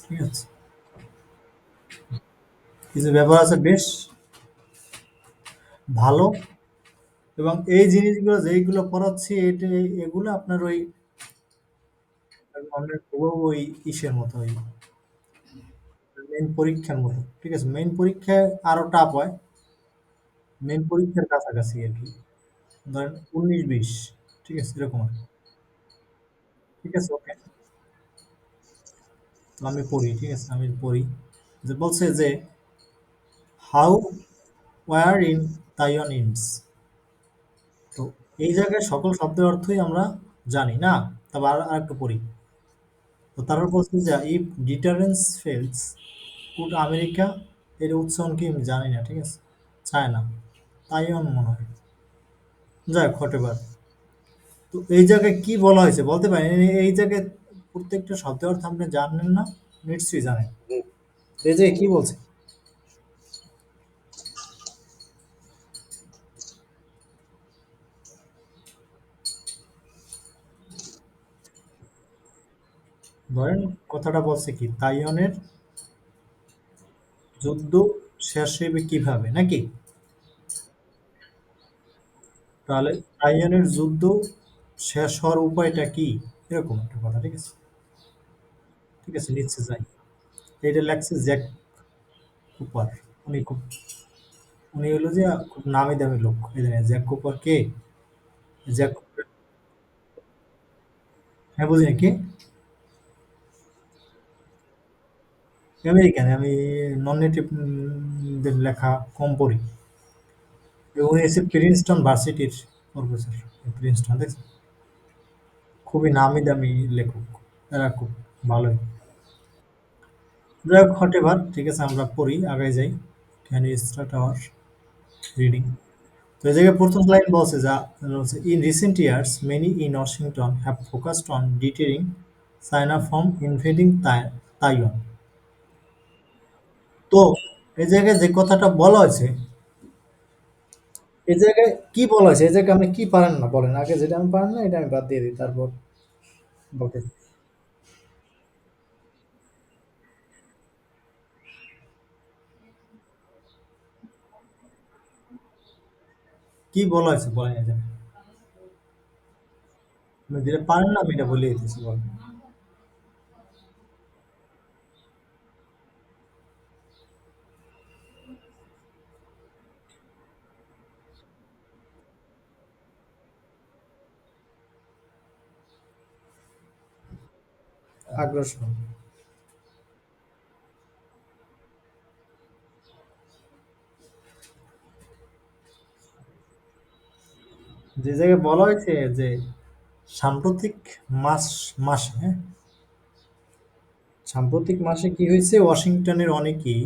ঠিক আছে? কিছু ব্যাপার আছে বেশ ভালো, এবং এই জিনিসগুলো যেইগুলো পড়াচ্ছি এগুলো আপনার ওই অনেক ওই ইসের মতো, ওই মেইন পরীক্ষার মতো। ঠিক আছে? মেইন পরীক্ষায় আরো টাফ হয়। মেইন পরীক্ষার কাছাকাছি আরকি। ধরেন ১৯-২০। ঠিক আছে? এরকম আরকি। ঠিক আছে? ওকে। তো আমি পড়ি। ঠিক আছে? আমি পড়ি। যে বলছে যে হাউ ওয়্যার ইন তাইওয়ান ইন্স। তো এই জায়গায় সকল শব্দের অর্থই আমরা জানি না। তবে আরেকটু পড়ি। তো তারপর বলছে যে if deterrence fails could America, এর উচ্চারণ কি আমি জানি না। ঠিক আছে? চায়না, তাইওয়ান মনে হয়। যাই হোক, হোয়াটএভার। তো এই জায়গায় কি বলা হয়েছে বলতে পারেন? এই জায়গায় প্রত্যেকটা শব্দের অর্থ আপনি জানেন না? নিশ্চয়ই জানেন। তো এই যে কি বলছে? ধরেন কথাটা বলছে কি, তাইওয়ানের যুদ্ধ শেষ হবে কিভাবে, নাকি? তাহলে তাইওয়ানের যুদ্ধ শেষ হওয়ার উপায়টা কি, এরকম একটা কথা। ঠিক আছে? ঠিক আছে, নিচ্ছে যাই। এটা লেখছে জ্যাক কুপার। উনি খুব উনি হলো যে খুব নামি দামি লোক। এই জানেন জ্যাক কুপার কে? জ্যাক কুপার, হ্যাঁ বুঝিনি কি? আমেরিকান। আমি নন নেটিভ দের লেখা কম পড়ি। এবং উনি এসে প্রিন্সটন ভার্সিটির প্রফেসর। প্রিন্সটন দেখছেন? খুবই নামি দামি লেখক। এরা খুব ভালোই। যাই হোক, হোয়াটএভার। ঠিক আছে, আমরা পড়ি, আগায় যাই। Can you start our reading? তো এই জায়গায় প্রথম লাইন বলছে যা বলছে, in recent years many in Washington have focused on deterring China from invading Taiwan. তো এই জায়গায় যে কথাটা বলা হয়েছে, এই জায়গায় কি বলা হয়েছে, এই জায়গায় আপনি কি পারেন না বলেন আগে, যেটা আমি পারেন না এটা আমি বাদ দিয়ে দিই, তারপর বলতে কি বলা হয়েছে বলেন। এই জায়গায় আপনি যেটা পারেন না আমি এটা বলে দিতেছি, বলেন। আগ্রাসন। যে জায়গায় বলা হয়েছে যে সাম্প্রতিক মাস মাসে, হ্যাঁ, সাম্প্রতিক মাসে কি হয়েছে, ওয়াশিংটনের অনেকেই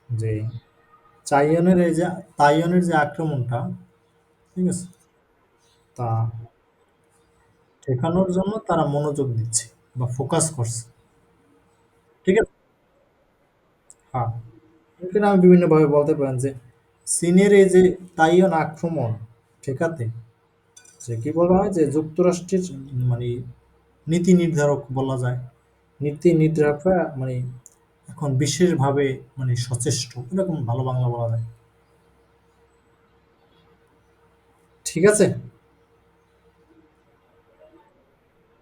যে চাইওয়ানের এই যে তাইওয়ানের যে আক্রমণটা, ঠিক আছে, তা ঠেকানোর জন্য তারা মনোযোগ দিচ্ছে বা ফোকাস করছে। ঠিক আছে? হ্যাঁ। এখানে আমি বিভিন্নভাবে বলতে পারেন যে চীনের এই যে তাইওয়ান আক্রমণ ঠেকাতে যে কি বলা হয় যে যুক্তরাষ্ট্রের মানে নীতি নির্ধারক বলা যায়। নীতি নির্ধারকরা মানে এখন বিশেষভাবে মানে সচেষ্ট, এরকম ভালো বাংলা বলা যায়। ঠিক আছে?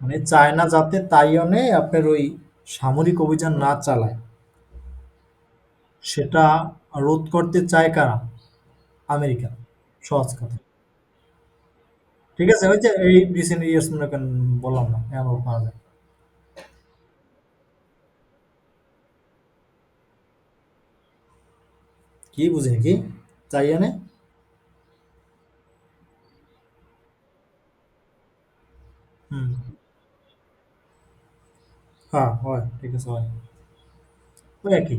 মানে চায়না যাতে তাইওয়ানে আপনার ওই সামরিক অভিযান না চালায়, সেটা রোধ করতে চায় কারা? আমেরিকা। সহজ কথা। ঠিক আছে? ওই যে এই রিসেন্ট ইয়ার্স মনে করেন, বললাম না? এমন পাওয়া যায়। কি বুঝিনি কি? তাইওয়ানে? হুম। হ্যাঁ, হয়। ঠিক আছে, হয়। ওই একই।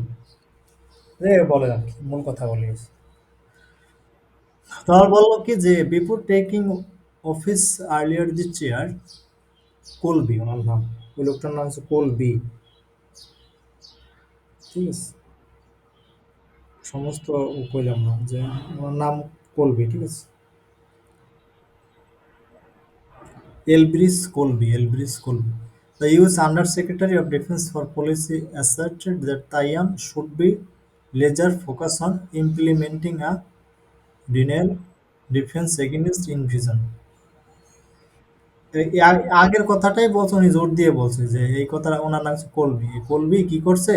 বলে আর কি, মূল কথা বলে গেছে। তারপর বললো কি যে before taking office earlier the chair, Colby ওনার নাম, ওই লোকটার নাম হচ্ছে কোলবি। ঠিক আছে? সমস্ত কইলাম না যে ওনার নাম কোলবি। ঠিক আছে? Elbridge Colby, Elbridge Colby. The US Under-Secretary of Defense for Policy asserted that Taiwan should be laser focused on implementing a denial defense against invasion. আগের কথাটাই বলছে, উনি জোর দিয়ে বলছে যে এই কথাটা ওনার নাম হচ্ছে কলবি। এই কলবি কি করছে?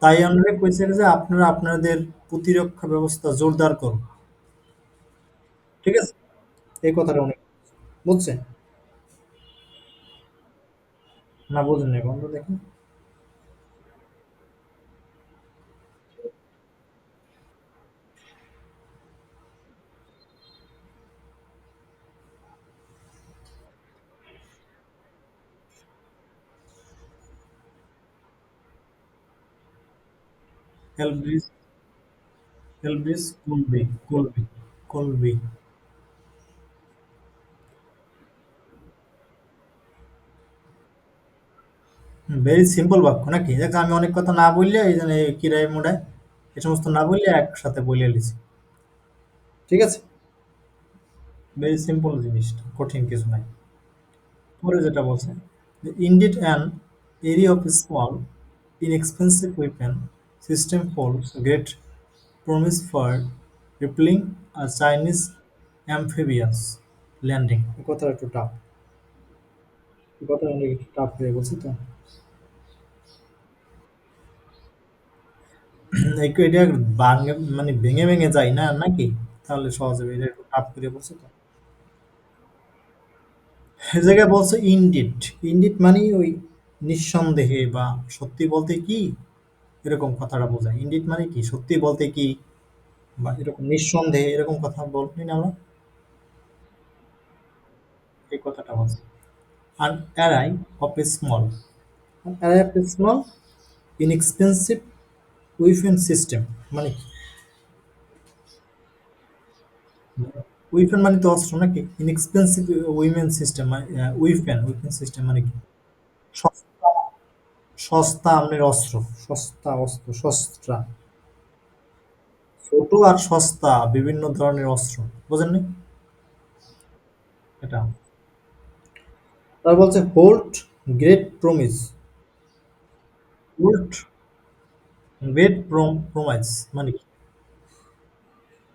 তাইওয়ানরে কইছে যে আপনারা আপনাদের প্রতিরক্ষা ব্যবস্থা জোরদার করুন। ঠিক আছে? এই কথাটা উনি বুঝছেন? না বুঝেন নাই বন্ধ দেখেন। Elbridge Elbridge Colby. Very simple বাক্য নাকি? দেখ আমি অনেক কথা না বললে এই জন্য এই কিরায় মুড়ায় এই সমস্ত না বললে একসাথে বলে লিছি। ঠিক আছে? ভেরি সিম্পল জিনিসটা, কঠিন কিছু নাই। পরে যেটা বলছে, indeed an area of small inexpensive weapon system holds great promise for repelling a Chinese amphibious landing। এই কথাটা একটু টাফ। এই কথাটা অনেক একটু টাফ হয়ে বলছি তো। এটা মানে ভেঙে ভেঙে যায় না নাকি? তাহলে সহজ হবে। এটা একটু টাফ করে বলছে তো। এই জায়গায় বলছে ইনডিড। ইনডিড মানে ওই নিঃসন্দেহে বা সত্যি বলতে কি, এরকম কথাটা বোঝায়। ইনডিড মানে কি? সত্যি বলতে কি বা এরকম নিঃসন্দেহে এরকম কথা বলি না আমরা? এই কথাটা বলছে। আর array of a small, array of a small inexpensive weapon system মানে কি? উইপেন মানে তো অস্ত্র নাকি? ইনএক্সপেন্সিভ উইমেন সিস্টেম মানে উইপেন সিস্টেম মানে কি? সস্তা, সস্তা আমনের অস্ত্র, সস্তা অস্ত্র, সস্ত্রা, ছোট আর সস্তা বিভিন্ন ধরনের অস্ত্র। বোঝেননি? এটা তার বলছে hold great promise. Hold great promise মানে কি?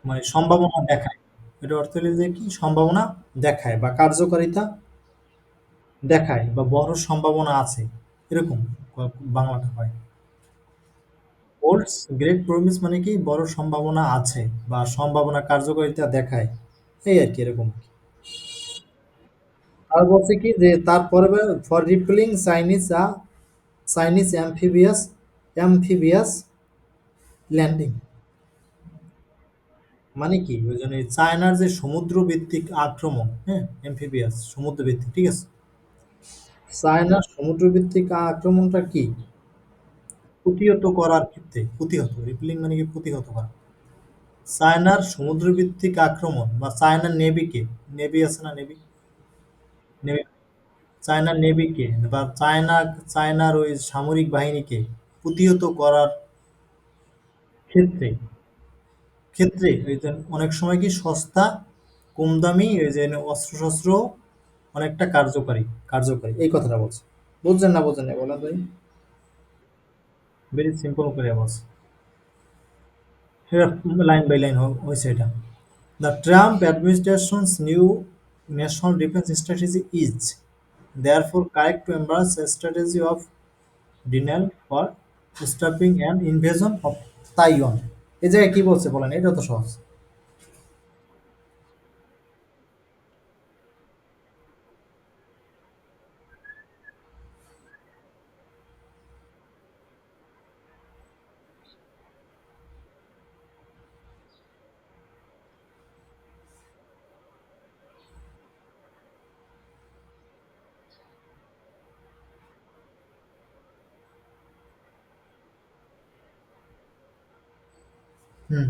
মানে সম্ভাবনা দেখায়। এটা অর্থ হলো যে কি, সম্ভাবনা দেখায় বা কার্যকারিতা দেখায় বা বড় সম্ভাবনা আছে, এরকম বাংলাটা হয়। হোল্ডস গ্রেট প্রমিস মানে কি, বড় সম্ভাবনা আছে বা সম্ভাবনা কার্যকারিতা দেখায়, এই আর কি এরকম। আর বলছে কি যে তারপরে ফর রিপেলিং চাইনিজ অ্যাম্ফিবিয়াস ল্যান্ডিং মানে কি, ওই জন্য চায়নার যে সমুদ্র ভিত্তিক আক্রমণ, হ্যাঁ অ্যাম্ফিবিয়াস সমুদ্র ভিত্তিক, ঠিক আছে? চায়নার সমুদ্র ভিত্তিক আক্রমণটা কি প্রতিহত করার ক্ষেত্রে, প্রতিহত রিপেলিং মানে কি প্রতিহত করা, চায়নার সমুদ্র ভিত্তিক আক্রমণ বা চায়নার নেভিকে, নেভি আছে না, নেভি, নেভি, চায়নার নেভিকে বা চায়নার ওই সামরিক বাহিনীকে প্রতিহত করার ক্ষেত্রে, ওই যে অনেক সময় কি সস্তা কম দামি ওই যে অস্ত্র শস্ত্র অনেকটা কার্যকারী এই কথাটা বলছে। বুঝছেন না বোঝেন না বলা ভাই? ভেরি সিম্পল করে বলছে। লাইন বাই লাইন হয়েছে এটা। The Trump administration's new national defense strategy is therefore correct to embrace a strategy of denial for stopping an invasion of Taiwan। এই জায়গায় কি বলছে বলেন, এটা তো সহজ। হুম,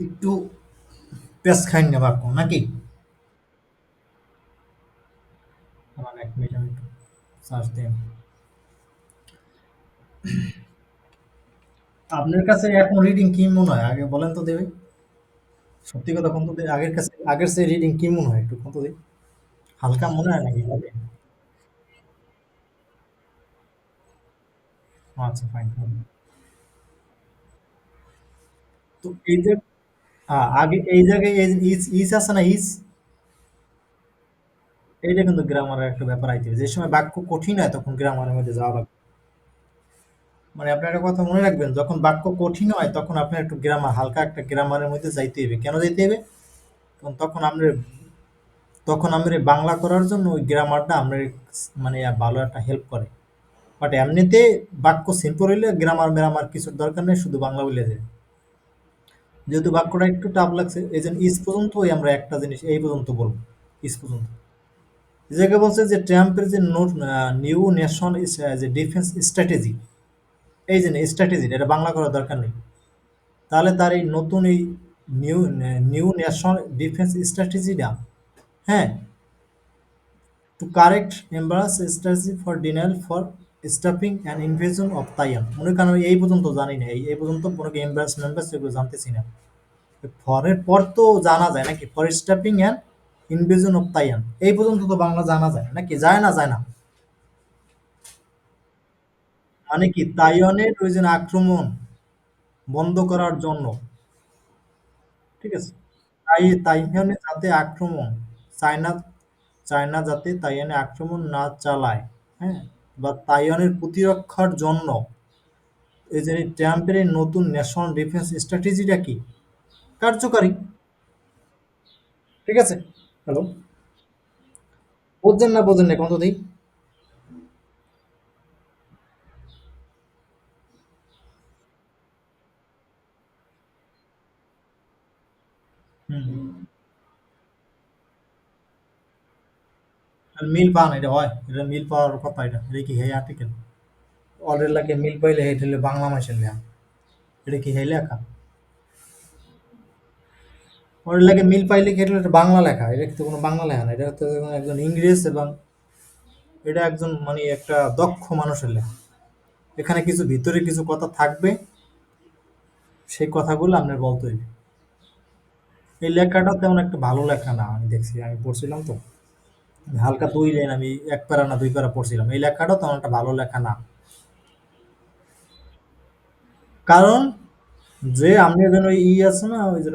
একটু পেঁচ খাইন না বাক্য নাকি? আমার 1 মিনিট আমি একটু চার্জ দিই। আপনার কাছে এখন রিডিং কি মনে হয় আগে বলেন তো দেবে? সত্যি কথা কোন তো আগের চেয়ে রিডিং কি মনে হয় একটু কোন তো দেখি? হালকা মনে হয় নাকি ভাবে? আচ্ছা ফাইন। তো এই যে আগে এই জায়গায় এই ইস ইস আছে না ইস, এইটা কিন্তু গ্রামারের একটা ব্যাপার আইতে হবে। যে সময় বাক্য কঠিন হয় তখন গ্রামারের মধ্যে যাওয়া লাগবে। মানে আপনি একটা কথা মনে রাখবেন, যখন বাক্য কঠিন হয় তখন আপনার একটু গ্রামার, হালকা একটা গ্রামারের মধ্যে যাইতে হবে। কেন যাইতে হবে? কারণ তখন আমরা বাংলা করার জন্য ওই গ্রামারটা আমরা মানে ভালো একটা হেল্প করে। বাট এমনিতে বাক্য সিম্পল হইলে গ্রামার মেরামার কিছুর দরকার নেই, শুধু বাংলা বলে দেবে। যেহেতু বাক্যটা একটু টাফ লাগছে এই জন্য ইস পর্যন্তই আমরা একটা জিনিস এই পর্যন্ত বলবো। ইস পর্যন্ত এই জায়গায় বলছে যে ট্রাম্পের যে নিউ ন্যাশন যে ডিফেন্স স্ট্র্যাটেজি, এই যে স্ট্র্যাটেজি এটা বাংলা করার দরকার নেই। তাহলে তার এই নতুন এই নিউ নিউ ন্যাশনাল ডিফেন্স স্ট্র্যাটেজিটা, হ্যাঁ, to correct embarrass strategy for denial for stopping and invasion of Taiwan. মনে করেন আমি এই পর্যন্ত জানি না, এই পর্যন্ত কোনো এম্বারাস মেম্বার্স এগুলো জানতেছি না। ফরের পর তো জানা যায় নাকি, for stopping and invasion of Taiwan এই পর্যন্ত তো বাংলা জানা যায় নাকি, যায় না যায় না? মানে কি তাইওয়ানের ওই যে আক্রমণ বন্ধ করার জন্য, ঠিক আছে, তাইওয়ানে যাতে আক্রমণ, চায়না চায়না যাতে তাইওয়ানে আক্রমণ না চালায়, হ্যাঁ, বা তাইওয়ানের প্রতিরক্ষার জন্য এই যে ট্রাম্পের এই নতুন ন্যাশনাল ডিফেন্স স্ট্র্যাটেজিটা কি কার্যকারী। ঠিক আছে, হ্যালো, বোঝেন না বোঝেন না কত দিই? হুম, আর মিল পান এটা হয়, এটা মিল পাওয়ার কথা, এটা কি হেই আর্টিকেল অর্ডার লাগে মিল পাইলে এটা হলো বাংলা মাসের লেখা, এটা কি হেই লেখা অর্ডার লাগে মিল পাইলে কি এটা হলো একটা বাংলা লেখা? এটা কিন্তু কোনো বাংলা লেখা না, এটা হচ্ছে একজন ইংরেজ এবং এটা একজন মানে একটা দক্ষ মানুষের লেখা। এখানে কিছু ভিতরে কিছু কথা থাকবে, সেই কথাগুলো আপনার বলতে হইবে। এই লেখাটা তেমন একটা ভালো লেখা না, আমি দেখছি, আমি পড়ছিলাম তো, হালকা ২ লাইন আমি ১ প্যারা না ২ প্যারা পড়ছিলাম। এই লেখাটাও তেমন একটা ভালো লেখা না। কারণ যে আপনি যেন ওই আছে না, ওই যে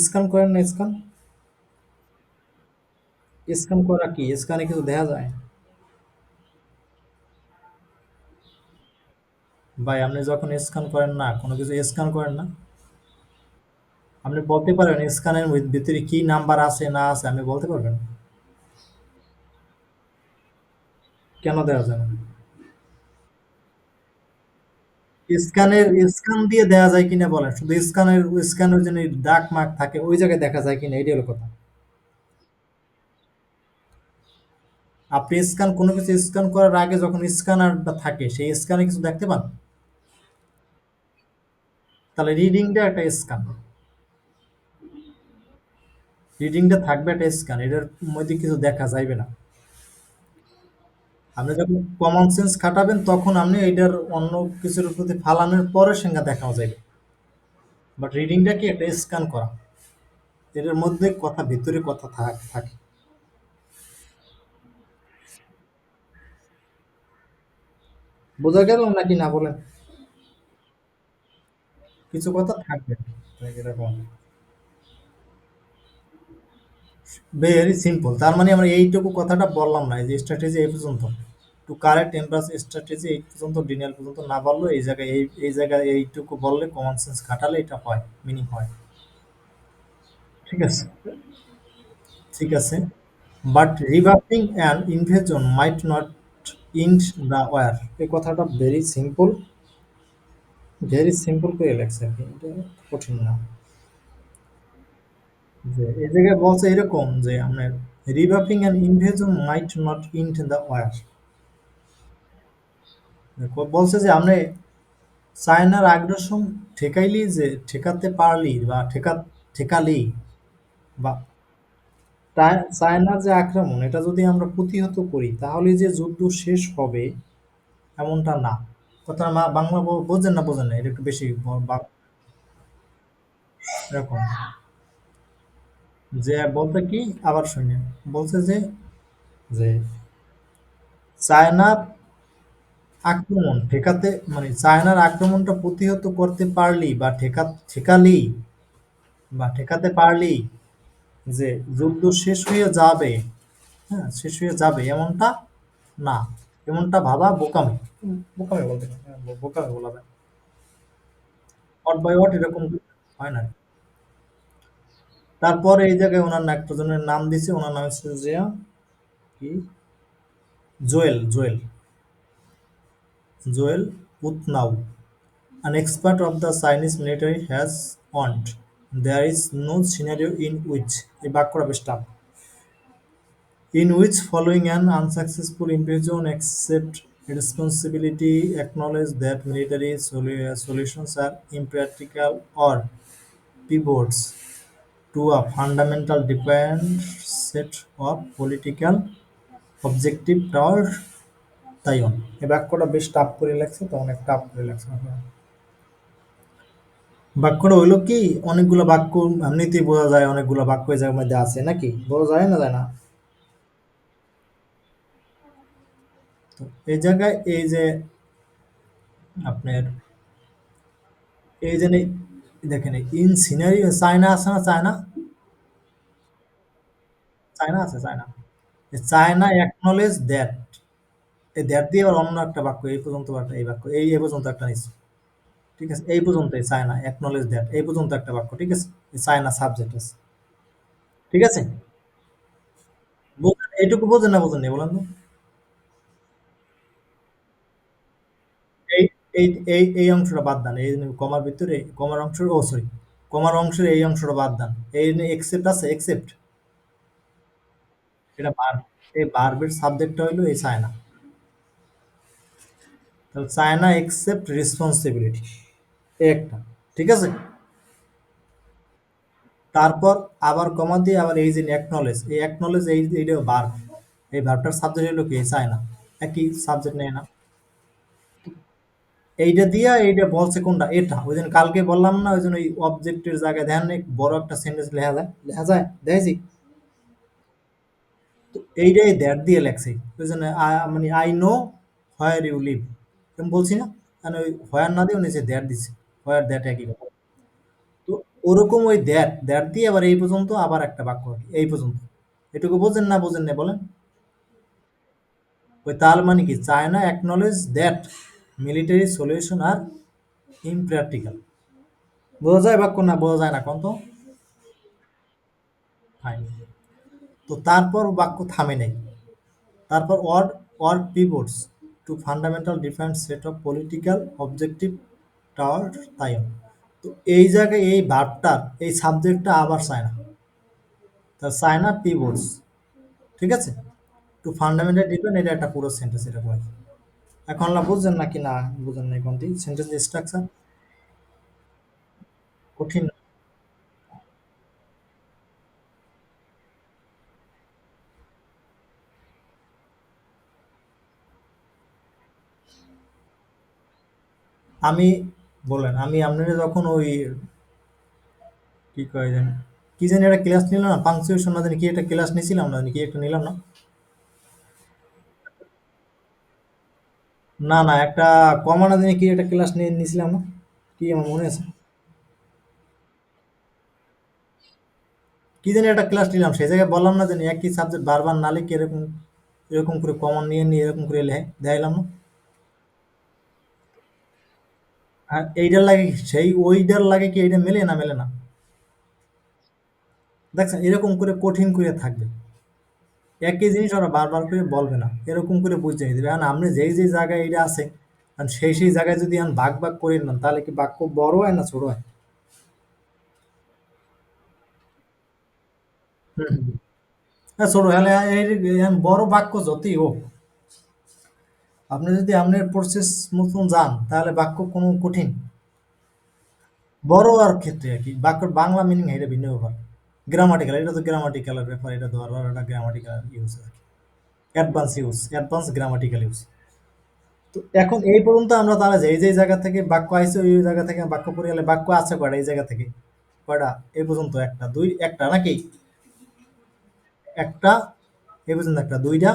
স্ক্যান করেন না, স্ক্যান, স্ক্যান করা কি? স্ক্যানে কিছু দেখা যায়? ভাই আপনি যখন স্ক্যান করেন না, কোনো কিছু স্ক্যান করেন না, আপনি বলতে পারবেন স্ক্যানের ভিতরে কি নাম্বার আছে না আছে আপনি বলতে পারবেন? কেন দেওয়া যায় না? স্ক্যানের স্ক্যান দিয়ে দেয়া যায় কিনা বলেন, শুধু স্ক্যানের জন্য দাগ মার্ক থাকে ওই জায়গায় দেখা যায় কিনা, এটাই হলো কথা। আপনি স্ক্যান কোনো কিছু স্ক্যান করার আগে যখন স্ক্যানারটা থাকে সেই স্ক্যানে কিছু দেখতে পান? তাহলে রিডিংটা একটা স্ক্যান, রিডিংটা থাকবে একটা স্ক্যান, এটার মধ্যে কিছু দেখা যাইবে না। আপনি যখন কমন সেন্স খাটাবেন তখন আপনি এটার অন্য কিছুর প্রতি ফালানোর পরে সেটা দেখা যাবে। বাট রিডিংটা কি একটা স্ক্যান করা, এটার মধ্যে কথা ভিতরে কথা থাকে। বোঝা গেল নাকি না বলেন? কিছু কথা থাকবে এরকম। ভেরি সিম্পল, তার মানে আমরা এইটুকু কথাটা বললাম না, এই যে স্ট্র্যাটেজি এই পর্যন্ত, টু কারেক্ট এমপ্লাস স্ট্র্যাটেজি এই পর্যন্ত, ডিনিয়াল পর্যন্ত না বললো, এই জায়গায় এইটুকু বললে কমন সেন্স খাটালে এটা হয়, মিনিং হয়। ঠিক আছে, ঠিক আছে। But reversing an invasion might not end the war, এই কথাটা ভেরি সিম্পল করে লেখছে আর কি, এটা কঠিন না। যে এই জায়গায় বলছে এরকম যে আপনার reversing an invasion might not end the war, বলছে যে আপনি চায়নার আগ্রাসন ঠেকাইলি, যে ঠেকাতে পারলি বা ঠেকালি, বা চায়নার যে আক্রমণ এটা যদি আমরা প্রতিহত করি তাহলে যে যুদ্ধ শেষ হবে এমনটা না। কথা বাংলা বোঝেন না বোঝেন না, এটা একটু বেশি এরকম। যে বলতে কি, আবার শুনে বলছে যে যে চায়নার আক্রমণ ঠেকাতে, মানে চায়নার আক্রমণটা প্রতিহত করতে পারলি বা ঠেকালি বা ঠেকাতে পারলি যে যুদ্ধ শেষ হয়ে যাবে, হ্যাঁ শেষ হয়ে যাবে এমনটা না, এমনটা ভাবা বোকামি। বোকামি বলতে পারি, হ্যাঁ, বোকামি বলা যায়। ওয়াট বাই ওয়াট এরকম হয় না। তারপর এই জায়গায় ওনার একজনের নাম দিছে, ওনার নাম হচ্ছে যে কি, Joel Joel Wuthnow, an expert of the Chinese military has warned there is no scenario in which এই বাক্যটা বেশ tough, in which following an unsuccessful invasion accept responsibility, acknowledge that military solutions are impractical or pivots to a fundamental different set of political objective toward Taiwan। এই বাক্যটা বেশ tough করে লাগছে, তো অনেক টাফ করে লাগছে। বাক্যটা হইলো কি, অনেকগুলো বাক্য এমনিতেই বোঝা যায়, অনেকগুলো বাক্য এই জায়গার মধ্যে আছে নাকি, বোঝা যায় না, যায় না। তো এই জায়গায় এই যে আপনার এই যে দেখেন, ইন সিনারিও চায়না আছে না, চায়না, চায়না আছে, চায়না, চায়না অ্যাকনলেজ দ্যাট, এই দ্যাট দিয়ে আবার অন্য একটা বাক্য, এই পর্যন্ত একটা, এই বাক্য এই পর্যন্ত একটা নিচ্ছে, ঠিক আছে, এই পর্যন্ত চায়না অ্যাকনলেজ দ্যাট এই পর্যন্ত একটা বাক্য, ঠিক আছে, চায়না সাবজেক্ট আছে, ঠিক আছে। এইটুকু বোঝেন না, বোঝেন না বলেন তো। এই এই এই অংশটা বাদ দেন, এই কমার ভিতরে কমার অংশ, ও সরি, কমার অংশের এই অংশটা বাদ দেন। এই এক্সেপ্ট আছে, এক্সেপ্ট, এটা ভার্ব, এই ভার্বের সাবজেক্টটা হইলো এই চায়না। তাহলে চায়না একসেপ্ট রেসপন্সিবিলিটি, একটা, ঠিক আছে। তারপর আবার কমা দিয়ে আবার এই যে অ্যাকনলেজ, এই অ্যাকনলেজ এইটা ভার্ব, এই ভার্বটার সাবজেক্ট হলো কি চায়না, একই সাবজেক্ট নেয় না। এইটা দিয়া এইটা বলছে কোনটা, এটা ওই জন্য কালকে বললাম না, ওই জন্য ওই অবজেক্টের জায়গায় ধ্যান নেই, বড় একটা সেন্টেন্স লেখা যায়, লেখা যায় দেখেছি। তো এইটাই দ্যাট দিয়ে লেখছে, ওই জন্য মানে I know where you live, আমি বলছি না, মানে ওই হোয়ার না দিয়ে নিচে দ্যাট দিছে, হোয়ার দ্যাট একই কথা। তো ওরকম ওই দ্যাট দ্যাট দিয়ে আবার এই পর্যন্ত আবার একটা বাক্য আর কি, এই পর্যন্ত, এটুকু বোঝেন না, বোঝেন না বলেন। ওই তার মানে কি, China acknowledge that military solution are impractical, বোঝা যায় বাক্য না, বোঝা যায় না কোন তো। ফাইন। তো তারপর বাক্য থামে নেই, তারপর or pivots to fundamental different set of political objective toward Taiwan. তো এই জায়গায় এই ভার্বটার এই সাবজেক্টটা আবার চায়না, তা চায়না পিভটস, ঠিক আছে, টু ফান্ডামেন্টাল ডিফারেন্ট, এটা একটা পুরো সেন্টেন্স এরকম আর কি। এখন না বুঝছেন নাকি না, বুঝেন না কোনটি সেন্টেন্স স্ট্রাকচার কঠিন। আমি বলেন, আমি আপনারা যখন ওই কি কয় জানি, কি জানি একটা ক্লাস নিলাম না, পাংচুয়েশন না জানি কি একটা ক্লাস নিয়েছিলাম না জানি, কি একটা নিলাম না, না না একটা কমা না জানি কি একটা ক্লাস নিয়ে নিয়েছিলাম না, কি আমার মনে আছে, কি জানি একটা ক্লাস নিলাম, সেই জায়গায় বললাম না জানি একই সাবজেক্ট বারবার না লিখে এরকম, এরকম করে কমন নিয়ে নিয়ে এরকম করে দেখাইলাম না। আর এইটার লাগে সেই ওইটার লাগে কি এইটা মেলে না, মেলে না, দেখছেন এরকম করে কঠিন করে থাকবে, একই জিনিস ওরা বারবার করে বলবে না, এরকম করে বুঝতে দিবে। এখন আপনি যেই যেই জায়গায় এটা আছে, আর সেই সেই জায়গায় যদি এখন ভাগ ভাগ করে নেন, তাহলে কি বাক্য বড় হয় না ছোট হয়? হুম হুম। হ্যাঁ, ছোট হলে এখন বড় বাক্য যতই হোক, আপনি যদি আপনার প্রসেস মতন যান, তাহলে বাক্য কোনো কঠিন, বড় আর ক্ষেত্রে আর কি বাক্যর বাংলা মিনিং এটা ভিন্ন ব্যাপার। গ্রামাটিক্যাল, এটা তো গ্রামাটিক্যালের ব্যাপার, এটা ধরবার একটা গ্রামাটিক্যাল ইউজ আর কি, advance use, advance grammatical use. তো এখন এই পর্যন্ত আমরা তারা যে যেই জায়গা থেকে বাক্য আইছে, ওই জায়গা থেকে বাক্য পড়ে গেলে বাক্য আছে কয়টা এই জায়গা থেকে, কয়টা এই পর্যন্ত, একটা দুই একটা নাকি, একটা, এই পর্যন্ত একটা, দুইটা,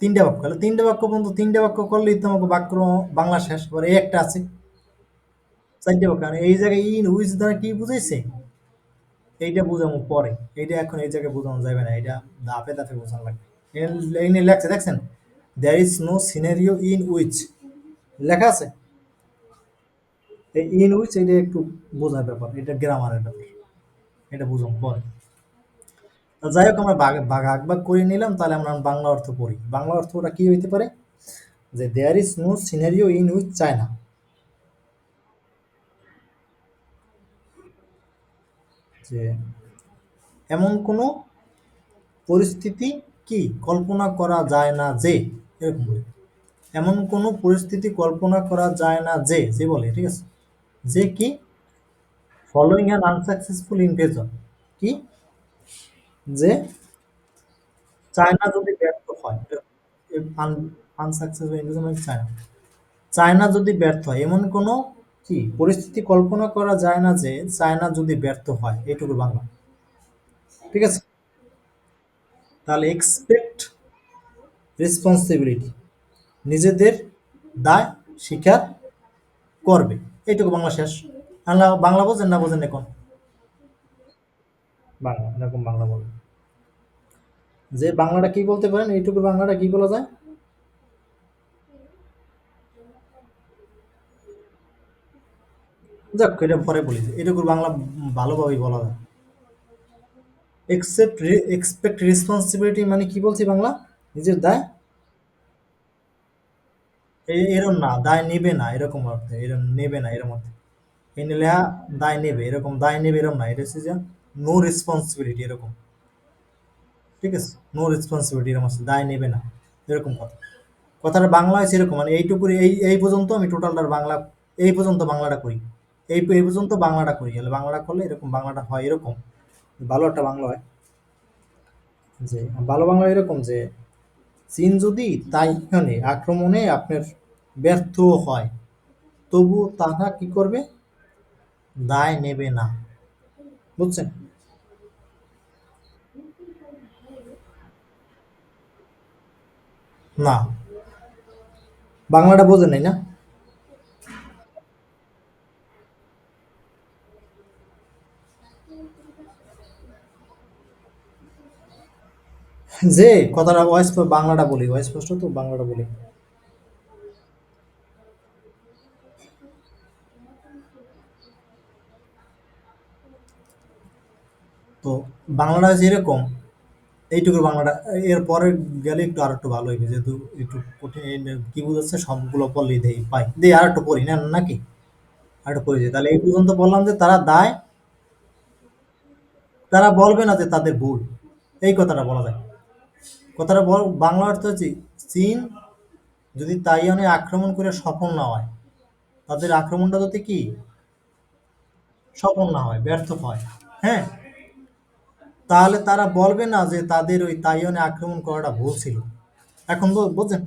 তিনটা বাক্য হলো, তিনটা বাক্য পর্যন্ত তিনটা বাক্য করলেই তো আমাকে বাক্য বাংলা শেষ। এবার এই একটা আছে, চারটে বাক্য। আর এই জায়গায় ইন হুইচ দ্বারা কি বুঝাইছে, এইটা বুঝাবো পরে। এইটা এখন এই জায়গায় বোঝানো যাবে না, এটা ধাপে ধাপে বোঝানো লাগবে। এই নিয়ে লেখছে দেখছেন, there is no scenario in which, লেখা আছে। এই ইন উইচ এটা একটু বোঝার ব্যাপার, এটা গ্রামারের ব্যাপার, এটা বুঝুন পরে। তো যাই হোক, আমরা ভাগ ভাগ করে নিলাম, তাহলে আমরা বাংলা অর্থ পড়ি। বাংলা অর্থ ওটা কি হইতে পারে, যে there is no scenario in which China, যে এমন কোনো পরিস্থিতি কি কল্পনা করা যায় না যে, এরকম বলে। এমন কোনো পরিস্থিতি কল্পনা করা যায় না যে, যে বলে, ঠিক আছে, যে কি ফলোইং অ্যান আনসাকসেসফুল ইনভেশন, কি, যে চায়না যদি ব্যর্থ হয়, আনসাকসেসফুল ইনভেশন মানে চায়না, চায়না যদি ব্যর্থ হয়, এমন কোনো কি পরিস্থিতি কল্পনা করা যায় না যে চায়না যদি ব্যর্থ হয়, এইটুকু বাংলা, ঠিক আছে। তাহলে এক্সপেক্ট রেসপন্সিবিলিটি, নিজেদের দায় স্বীকার করবে, এইটুকু বাংলা শেষ। বাংলা বাংলা বোঝেন না, বোঝেন এখন বাংলা এরকম বাংলা বলবেন, যে বাংলাটা কি বলতে পারেন, এইটুকু বাংলাটা কি বলা যায়। যাক, এটা পরে বলি, যে এটুকু বাংলা ভালোভাবেই বলা যায়। এক্সপেক্ট রেসপন্সিবিলিটি মানে কি বলছি বাংলা, নিজের দায়, এরম না, দায় নেবে না এরকম অর্থে, এরম নেবে না এরম অর্থে। এই নিলে দায় নেবে, এরকম দায় নেবে এরম না, এটা হচ্ছে যে নো রেসপন্সিবিলিটি এরকম, ঠিক আছে, নো রেসপন্সিবিলিটি এরকম আছে, দায় নেবে না এরকম কথা। কথাটা বাংলা হয়েছে এরকম, মানে এইটুকু, এই পর্যন্ত আমি টোটালটার বাংলা, এই পর্যন্ত বাংলাটা করি, এই পর্যন্ত বাংলাটা করি, তাহলে বাংলাটা করলে এরকম বাংলাটা হয় এরকম, ভালো একটা বাংলা হয়। যে ভালো বাংলা এরকম, যে চীন যদি তাইওয়ানে আক্রমণে আপনার ব্যর্থ হয়, তবু তারা কি করবে, দায় নেবে না, বুঝছেন। না, বাংলাটা বোঝেন নাই না। যে কথাটা বাংলাটা বলি, অস্পষ্ট তো বাংলাটা বলি। তো বাংলাটা হচ্ছে এরকম, এইটুকু বাংলাটা, এর পরে গেলে একটু আর একটু ভালো হইবে, যেহেতু একটু কঠিন, কি বুঝাচ্ছে সবগুলো পড়লেই দেই পাই, দিয়ে আর একটু পড়ি না নাকি, আর একটু পড়ি যে, তাহলে এই পর্যন্ত বললাম যে তারা দায়, তারা বলবে না যে তাদের ভুল, এই কথাটা বলা যায়। কথাটা বাংলা অর্থ হচ্ছে, চীন যদি তাইওয়ানে আক্রমণ করে সফল না হয়, তাদের আক্রমণটা যদি কি সফল না হয়, ব্যর্থ হয়, হ্যাঁ, তাহলে তারা বলবে না যে তাদের ওই তাইওয়ানে আক্রমণ করাটা ভুল ছিল। এখন বোঝেন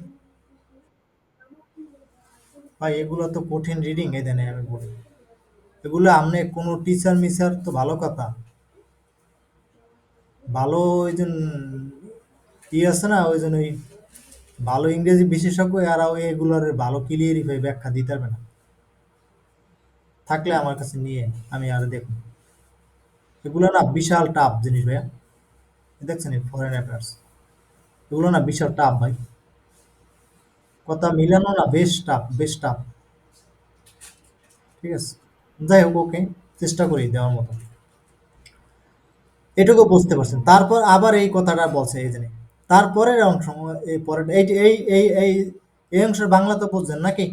ভাই, এগুলো তো কঠিন রিডিং, এই দেন আমি বলি, এগুলো আপনি কোনো টিচার মিচার তো ভালো কথা, ভালো ওই যে ই আছে না, ওই জন্য ওই ভালো ইংরেজি বিশেষজ্ঞ, আর ওই এগুলোর ভালো ক্লিয়ারই ভাবে ব্যাখ্যা দিতে পারবে না, থাকলে আমার কাছে নিয়ে আমি আর দেখুন। এগুলো না বিশাল টাফ জিনিস ভাইয়া, দেখছেন এই ফরেন অ্যাফেয়ার্স, এগুলো না বিশাল টাফ ভাই, কথা মিলানো না বেশ টাফ, বেশ টাফ, ঠিক আছে। যাই হোক, ওকে, চেষ্টা করি দেওয়ার মতো, এটুকু বুঝতে পারছেন। তারপর আবার এই কথাটা বলছে, এই জানি তারপরের অংশ, এই পরের এই এই এই এই এই অংশের বাংলা তো বুঝছেন নাকি।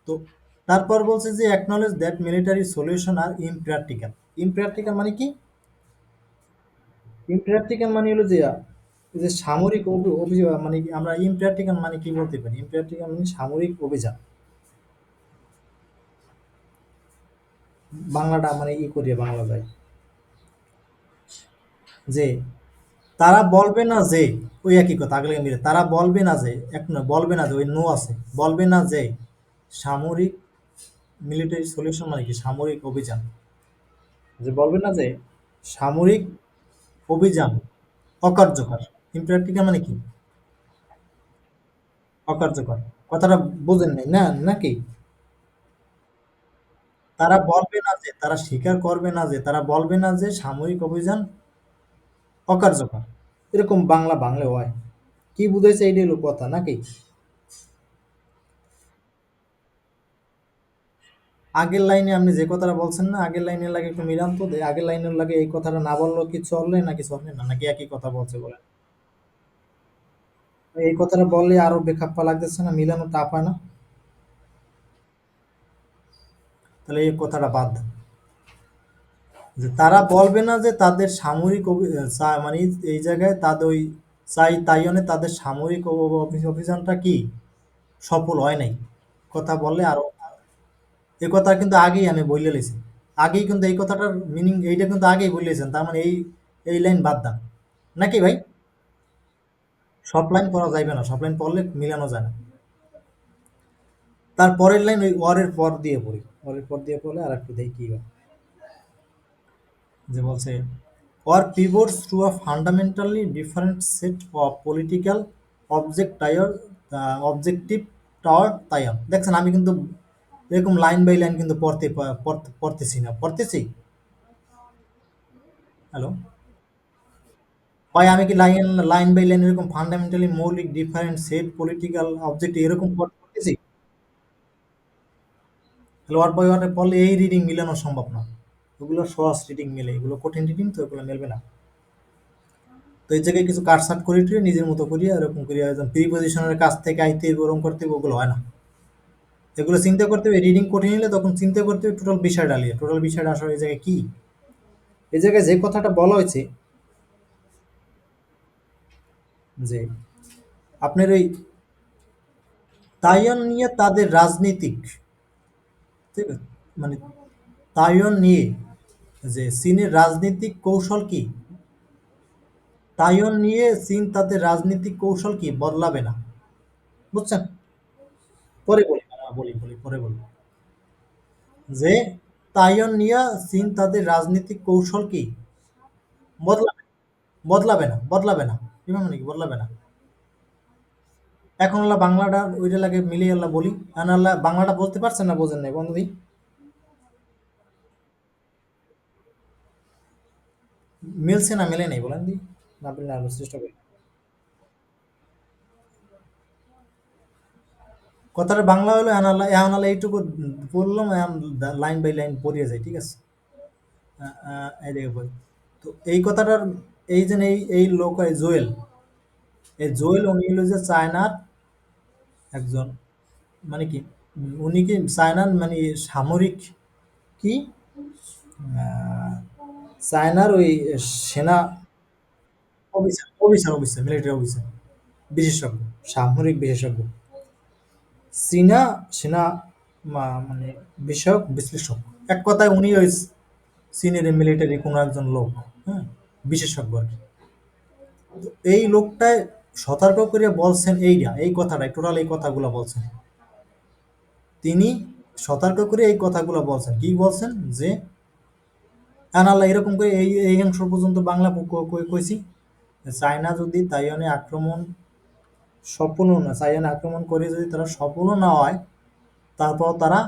তো তারপর বলছে যে acknowledge that military solution are impractical. Impractical মানে কি, ইমপ্র্যাকটিক্যাল মানে হলো যে এই যে সামরিক অভিযান, মানে কি আমরা ইমপ্র্যাকটিক্যাল মানে কি বলতে পারি, ইমপ্র্যাকটিক্যাল মানে সামরিক অভিযান, বাংলাটা মানে ই করিয়ে বাংলা যায়, যে তারা বলবে না যে, ওই একই কথা আগলে মিলে, তারা বলবে না যে, এক নয়, বলবে না যে, ওই নো আছে, বলবে না যে সামরিক, মিলিটারি সলিউশন মানে কি সামরিক অভিযান, যে বলবে না যে সামরিক অভিযান অকার্যকর। ইমপ্র্যাকটিক্যাল মানে কি? অকার্যকর। কথাটা বোঝেন নাই না নাকি? তারা বলবে না যে, তারা স্বীকার করবে না যে, তারা বলবে না যে সামরিক অভিযান অকার্যকর। এরকম বাংলা বাংলা হয়। কি বুঝাইছে এইটাই হলো কথা নাকি? আগের লাইনে আপনি যে কথাটা বলছেন না, আগের লাইনের লাগে একটু মিলান তো, আগের লাইনের লাগে এই কথাটা না বললেও কি চললে নাকি চলবে না, নাকি একই কথা বলছে বলেন? এই কথাটা বললে আরো বেখাপ্পা লাগতেছে না, মিলানো টাফ হয় না? তাহলে এই কথাটা বাদ দেন। যে তারা বলবে না যে তাদের সামরিক মানে এই জায়গায় তাদের ওই তাইওয়ানে তাদের সামরিক অভিযানটা কি সফল হয় নাই। কথা বললে আরো, এই কথা কিন্তু আগেই আমি বলে লেছি। আগেই কিন্তু এই কথাটার মিনিং এইটা কিন্তু আগেই বলেছেন, তার মানে এই লাইন বাদ দান নাকি ভাই? সব লাইন পড়া যাইবে না, সব লাইন পড়লে মিলানো যায় না। তার পরের লাইন ওই ওয়ারের পর দিয়ে পড়ি, ওয়ারের পর দিয়ে পড়লে আর একটু দেখি কি হয়। যে বলছে or pivots to a fundamentally different set of political objective toward Taiwan। দেখছেন আমি কিন্তু এরকম লাইন বাই লাইন কিন্তু পড়তেছি না, পড়তেছি। হ্যালো ভাই, আমি কি লাইন লাইন বাই লাইন এরকম ফান্ডামেন্টালি মৌলিক ডিফারেন্ট সেট পলিটিক্যাল অবজেক্টিভ এরকম পড়তেছি? তাহলে ওয়ার্ড বাই ওয়ার্ডে পড়লে এই রিডিং মিলানো সম্ভব না। ওগুলো সহজ রিডিং মেলে, এগুলো কঠিন রিডিং তো এগুলো মেলবে না। তো এই জায়গায় কিছু কাটসাট করে টুয়ে নিজের মতো করিয়া এরকম করিয়া একদম প্রিপোজিশনের কাছ থেকে আইতে ওরকম করতে হবে, ওগুলো হয় না। এগুলো চিন্তা করতে হবে, রিডিং কঠিন হলে তখন চিন্তা করতে হবে টোটাল বিষয়টা নিয়ে, টোটাল বিষয়টা আসলে এই জায়গায় কি, এই জায়গায় যে কথাটা বলা হয়েছে যে আপনার ওই তাইওয়ান নিয়ে তাদের রাজনীতিক, ঠিক আছে, মানে তাইওয়ান নিয়ে যে চীনের রাজনৈতিক কৌশল কি, তাইওয়ান নিয়ে চীন তাদের রাজনৈতিক কৌশল কি বদলাবে না, বুঝছেন? পরে বলি, বলি বলি পরে বলি। যে তাইওয়ান নিয়ে চীন তাদের রাজনৈতিক কৌশল কি বদলাবে, বদলাবে না কিভাবে নাকি বদলাবে না। এখন আল্লাহ বাংলাটা ওইটা লাগে মিলিয়ে আল্লাহ বলি, কারণ আল্লাহ বাংলাটা বলতে পারছেন না, বোঝেন নাই বন্ধু? মিলছে না মেলে নাই বলেন দি, না পেলে আরো চেষ্টা করি। কথাটা বাংলা হলো এখন আল্লাহ এইটুকু বললাম, এখন লাইন বাই লাইন পড়িয়ে যায়, ঠিক আছে? এই দেখে বই। তো এই কথাটার, এই যে এই লোক এই জোয়েল, এই জোয়েল উনি হলো যে চায়নার একজন, মানে কি উনি কি চায়নার মানে সামরিক কি আহ, চায়নার ওই সেনা অফিসার মিলিটারি অফিসার, বিশেষজ্ঞ, সামরিক বিশেষজ্ঞ, চীনা সেনা মানে বিষয়ক বিশ্লেষক। এক কথায় উনি ওই চীনের মিলিটারি কোনো একজন লোক, হ্যাঁ, বিশেষজ্ঞ আর কি। এই লোকটায় সতর্ক করে বলছেন এইটা, এই কথাটাই টোটাল এই কথাগুলো বলছেন তিনি, সতর্ক করে এই কথাগুলো বলছেন, কি বলছেন যে আল্লাহ এরকম করে এই অংশ পর্যন্ত বাংলা কইছি, চায়না যদি তাইওয়ানে আক্রমণ সফলও না, চায়না আক্রমণ করে যদি তারা সফলও না হয়, তারপর তারা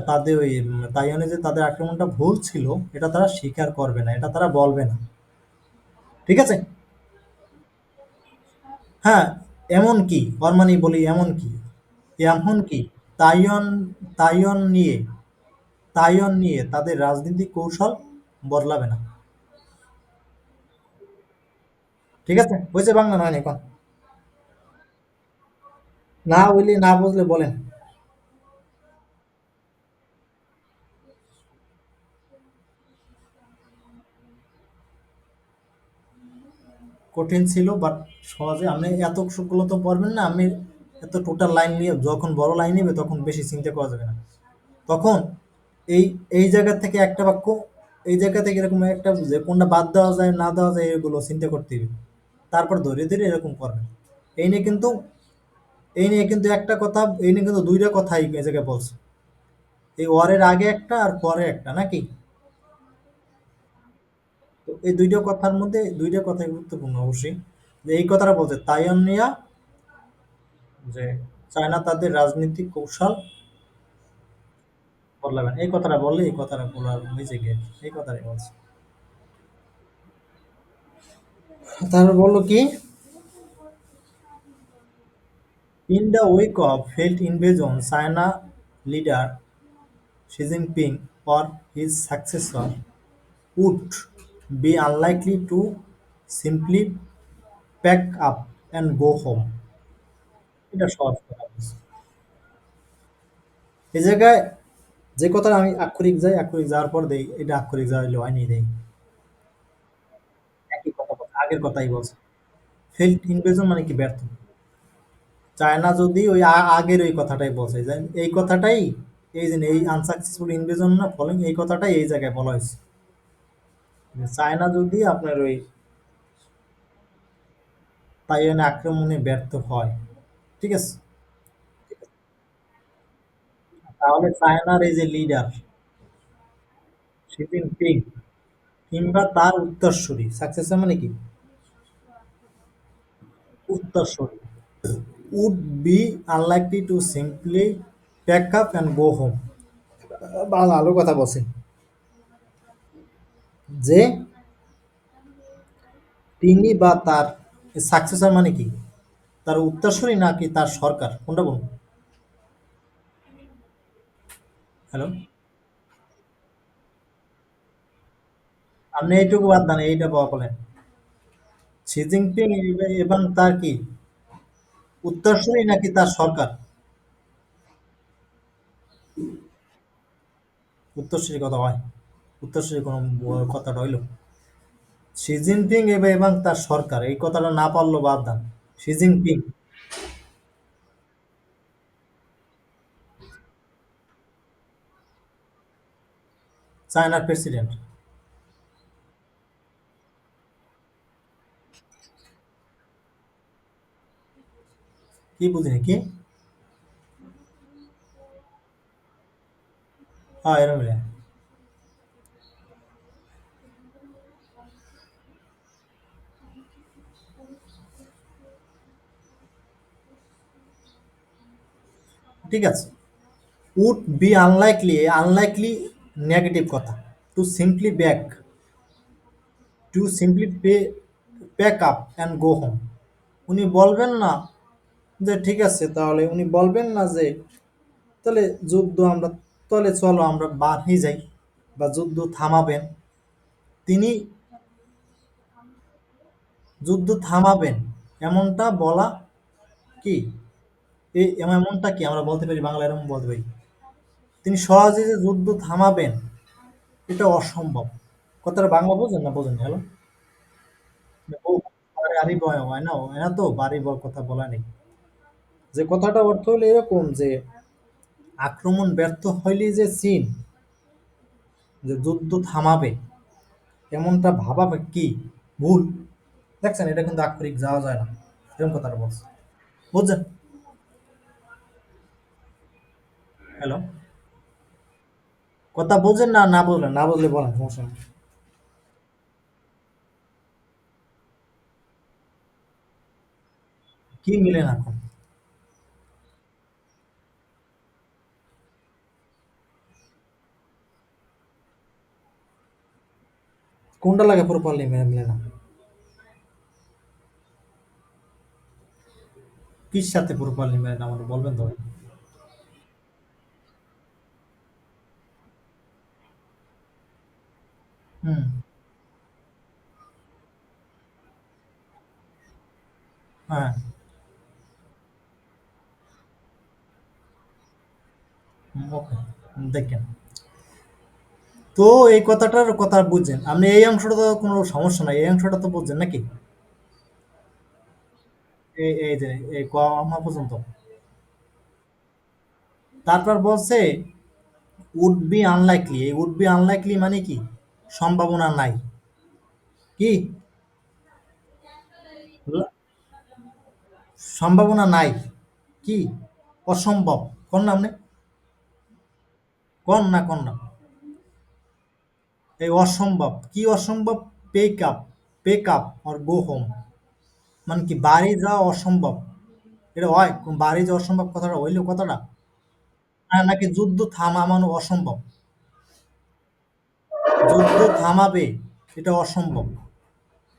তাদের ওই তাইওয়ানে যে তাদের আক্রমণটা ভুল ছিল এটা তারা স্বীকার করবে না, এটা তারা বলবে না, ঠিক আছে? হ্যাঁ, এমন কি ওর মানে বলি এমন কি, এমন কি তাইওয়ান তাইওয়ান নিয়ে তাইওয়ান নিয়ে তাদের রাজনৈতিক কৌশল বদলাবে না, ঠিক আছে? বুঝছে বাংলা নয় না এখন? না বললে না বুঝলে বলেন। কঠিন ছিল বাট সহজে, আপনি এতগুলো তো পারবেন না, আমি এত টোটাল লাইন নিয়ে যখন বড় লাইন নেবে তখন বেশি চিন্তা করা যাবে না, তখন এই এই জায়গা থেকে একটা বাক্য, এই জায়গা থেকে এরকম একটা যে কোনটা বাদ দেওয়া যায় না দেওয়া যায় এগুলো চিন্তা করতে হবে, তারপর ধীরে ধীরে এরকম করবেন। এই নিয়ে কিন্তু এই নিয়ে কিন্তু একটা কথা, এই নিয়ে কিন্তু দুইটা কথাই এই জায়গায় বলছে, এই ওয়ারের আগে একটা আর পরে একটা নাকি? তো এই দুইটা কথার মধ্যে দুইটা কথাই গুরুত্বপূর্ণ অবশ্যই। যে এই কথাটা বলছে তাইওয়ান নিয়া যে চায়না তাদের রাজনৈতিক কৌশল বদলাবে না। এই কথাটা বললে এই কথাটা বলার হয়েছে গিয়ে এই কথাটাই বলছে। তারপর বললো কি in the wake of failed invasion China leader Xi Jinping or his successor would be unlikely to simply pack up and go home. এটা সহজ কথা বলছি। এই জায়গায় যে কথাটা আমি আক্ষরিক যাই আক্ষরিক যাওয়ার পর দেই এটা আক্ষরিক যাওয়াইলে হয়নি দেই একই কথা বলছে, আগের কথাই বলছে। ফেল্ড ইনভেশন মানে কি ব্যর্থ। চায়না যদি ওই আগের ওই কথাটাই বলছে যে এই কথাটাই এই যে এই আনসাকসেসফুল ইনভেশন না ফলোইং এই কথাটাই এই জায়গায় বলা হয়েছে যে চায়না যদি আপনার ওই তাইওয়ানে আক্রমণে ব্যর্থ হয়, ঠিক আছে, তাহলে চায়নার এই যে লিডার শি জিনপিং কিংবা তার উত্তরসূরি সাকসেসর মানে কি উত্তরসূরি would be unlikely to simply pack up and go home। ভালো কথা বলছে যে তিনি বা তার সাকসেসর মানে কি তার উত্তরসূরি নাকি তার সরকার কোনটা বলুন। হ্যালো, আপনি এইটুকু বাদ দেন এইটা বলেন শি জিনপিং এবং তার কি উত্তরসূরি নাকি তার সরকার। উত্তরসূরি কথা হয়, উত্তরসূরি কোনো কথাটা হইল শি জিনপিং এবং তার সরকার এই কথাটা না পারলো বাদ দেন। শি জিনপিং চায়নার প্রেসিডেন্ট। কি বুঝিনি কি, হ্যাঁ এরকম ঠিক আছে। Would be unlikely unlikely negative কথা to simply back to simply pack up and go home. উনি বলবেন না যে ঠিক আছে তাহলে উনি বলবেন না যে তাহলে যুদ্ধ আমরা তাহলে চলো আমরা বাড়ি যাই বা যুদ্ধ থামাবেন। তিনি যুদ্ধ থামাবেন এমনটা বলা কি এই এমনটা কি আমরা বলতে পারি বাংলা এরকম বলতে পারি তিনি সহজে যে যুদ্ধ থামাবেন এটা অসম্ভব। কথাটা বাংলা বোঝেন না বোঝেন হ্যালো ও আরে আরে ভয় হয় না হয় না তো বাড়ি বল কথা বলা নেই যে কথাটা অর্থ হলো এরকম যে আক্রমণ ব্যর্থ হইলে যে চীন যে যুদ্ধ থামাবে এমনটা ভাবা কি ভুল। দেখছেন এটা কিন্তু আক্ষরিক যাওয়া যায় না এরকম কথাটা বলছে বুঝছেন। হ্যালো, কথা বুঝেন না না বুঝলেন না বুঝলে বলেন সমস্যা নেই। কি মিলে না এখন কোনটা লাগে প্রপারলি মিলে না কির সাথে প্রপারলি মিলে না আমাকে বলবেন তো। হুম, হ্যাঁ, ওকে, দেখেন তো এই কথাটার কথা বুঝছেন আপনি এই অংশটা তো কোনো সমস্যা নাই এই অংশটা তো বুঝছেন নাকি এই এই যে এই কমা পর্যন্ত তারপর বলছে উড বি আনলাইকলি এই উড বি আনলাইকলি মানে কি সম্ভাবনা নাই কি সম্ভাবনা নাই কি অসম্ভব কোন নাম নেই কোন না এই অসম্ভব কি অসম্ভব পেক আপ, পেক আপ অর গো হোম, মানে কি বাড়ি যাওয়া অসম্ভব, এটা হয় বাড়ি যাওয়া অসম্ভব কথাটা হইলো কথাটা, নাকি যুদ্ধ থামানো অসম্ভব, যুদ্ধ থামাবে এটা অসম্ভব,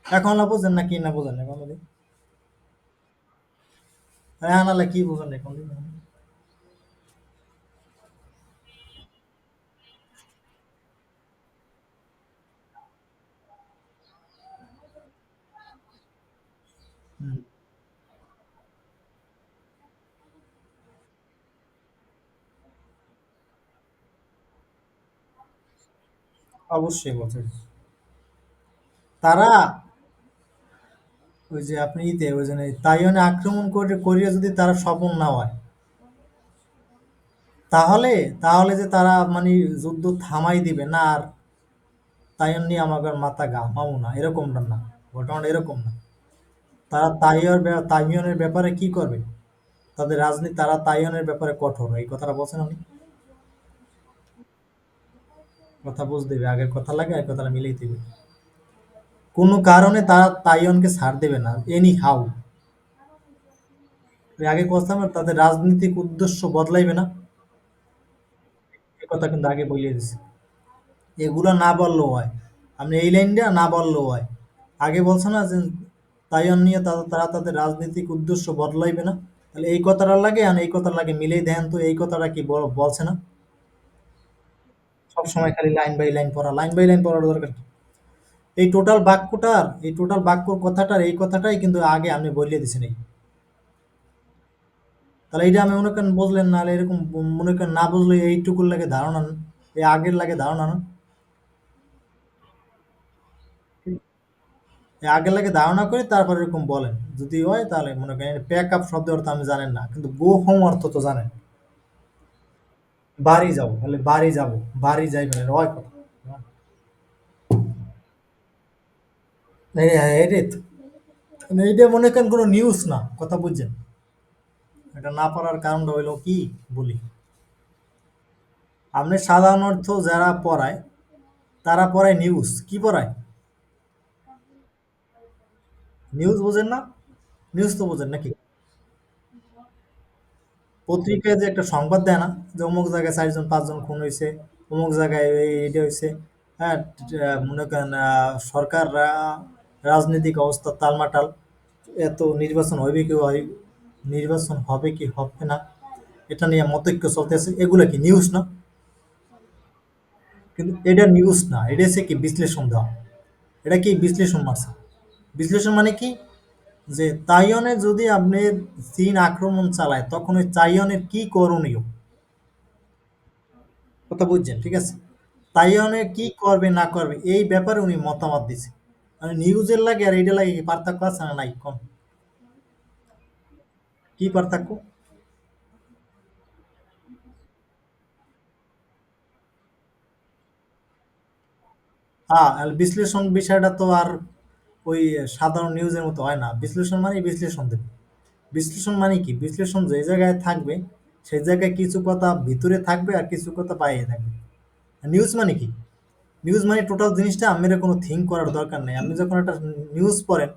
এখন না বুঝেন না কি না বুঝেন এখন বলি? হ্যাঁ নাহলে কি বুঝেন এখন বলি? হুম, অবশ্যই বলছে তারা, ওই যে আপনি ইতে ওই যে তাইওয়ানে আক্রমণ করে কোরিয়া যদি তারা সফল না হয়, তাহলে তাহলে যে তারা মানে যুদ্ধ থামাই দিবে না আর তাইওয়ান নিয়ে আমাদের মাথা ঘামাবো না, এরকমটা না, ঘটনাটা এরকম না। তারা তাইওয়ানের ব্যাপারে কি করবে, তাদের রাজনীতি, তারা তাইওয়ানের ব্যাপারে কঠোর, এই কথাটা বলছেন আপনি, কথা বুঝ দেবে আগের কথা লাগে আর কথাটা মিলেই দিবে, কোনো কারণে তারা তাইওয়ানকে ছাড় দেবে না এনি হাউ, আগে কথা না, তাদের রাজনৈতিক উদ্দেশ্য বদলাইবে না, এই কথা কিন্তু আগে বলিয়ে দিছে, এগুলো না বললেও হয়, আপনি এই লাইনটা না বললেও হয়, আগে বলছে না যে তাইওয়ান নিয়ে তারা তাদের রাজনৈতিক উদ্দেশ্য বদলাইবে না, তাহলে এই কথাটা লাগে আর এই কথাটা লাগে মিলেই দেন তো, এই কথাটা কি বলছে না, সব সময় খালি লাইন বাই লাইন পড়া, লাইন বাই লাইন পড়ার দরকার কি? এই টোটাল বাক্যর কথাটার এই কথাটাই কিন্তু আগে আপনি বলিয়ে দিছেন এই, তাহলে এইটা আমি মনে করেন বুঝলেন না, এরকম মনে করেন না বুঝলে এইটুকুর লাগে ধারণা না, এই আগের লাগে ধারণা না, এই আগের লাগে ধারণা করে তারপর এরকম বলেন, যদি হয় তাহলে মনে করেন প্যাক আপ শব্দ অর্থ আমি জানেন না, কিন্তু গো হোম অর্থ তো জানেন, বাড়ি যাবো বলে বাড়ি যাবো, বাড়ি যাই মানে হয় কথা, এটাই তো, মানে এইটা মনে করেন কোনো নিউজ না, কথা বুঝছেন, এটা না পারার কারণটা হইলো কি বলি, আপনি সাধারণ অর্থ যারা পড়ায় তারা পড়ায় নিউজ, কি পড়ায়, নিউজ বোঝেন না, নিউজ তো বোঝেন নাকি, পত্রিকায় যে একটা সংবাদ দেয় না, যে অমুক জায়গায় 4 জন 5 জন খুন হয়েছে, অমুক জায়গায় এইটা হয়েছে, হ্যাঁ, মনে করেন সরকার রাজনৈতিক অবস্থা তালমাটাল, এত নির্বাচন হবে কি নির্বাচন হবে কি হবে না, এটা নিয়ে মতৈক্য চলতেছে, এগুলা কি নিউজ না, কিন্তু এটা নিউজ না, এটা হচ্ছে কি বিশ্লেষণ দেওয়া, এটা কি বিশ্লেষণ মারছে, বিশ্লেষণ মানে কি, যে তাইওয়ানে যদি আপনি চীন আক্রমণ চালায় তখন ওই তাইওয়ানের কি করণীয়, কথা বুঝছেন ঠিক আছে, তাইওয়ানে কি করবে না করবে এই ব্যাপারে উনি মতামত দিছে, মানে নিউজের লাগে আর এইটা লাগে কি পার্থক্য আছে না নাই কোন, কি পার্থক্য, হ্যাঁ আর বিশ্লেষণ বিষয়টা তো আর ওই সাধারণ নিউজের মতো হয় না, বিশ্লেষণ মানে বিশ্লেষণ দেবে, বিশ্লেষণ মানে কি, বিশ্লেষণ যে জায়গায় থাকবে সেই জায়গায় কিছু কথা ভিতরে থাকবে আর কিছু কথা বাইরে থাকবে, নিউজ মানে কি, নিউজ মানে টোটাল জিনিসটা আপনার কোনো থিঙ্ক করার দরকার নেই, আপনি যখন একটা নিউজ পড়েন,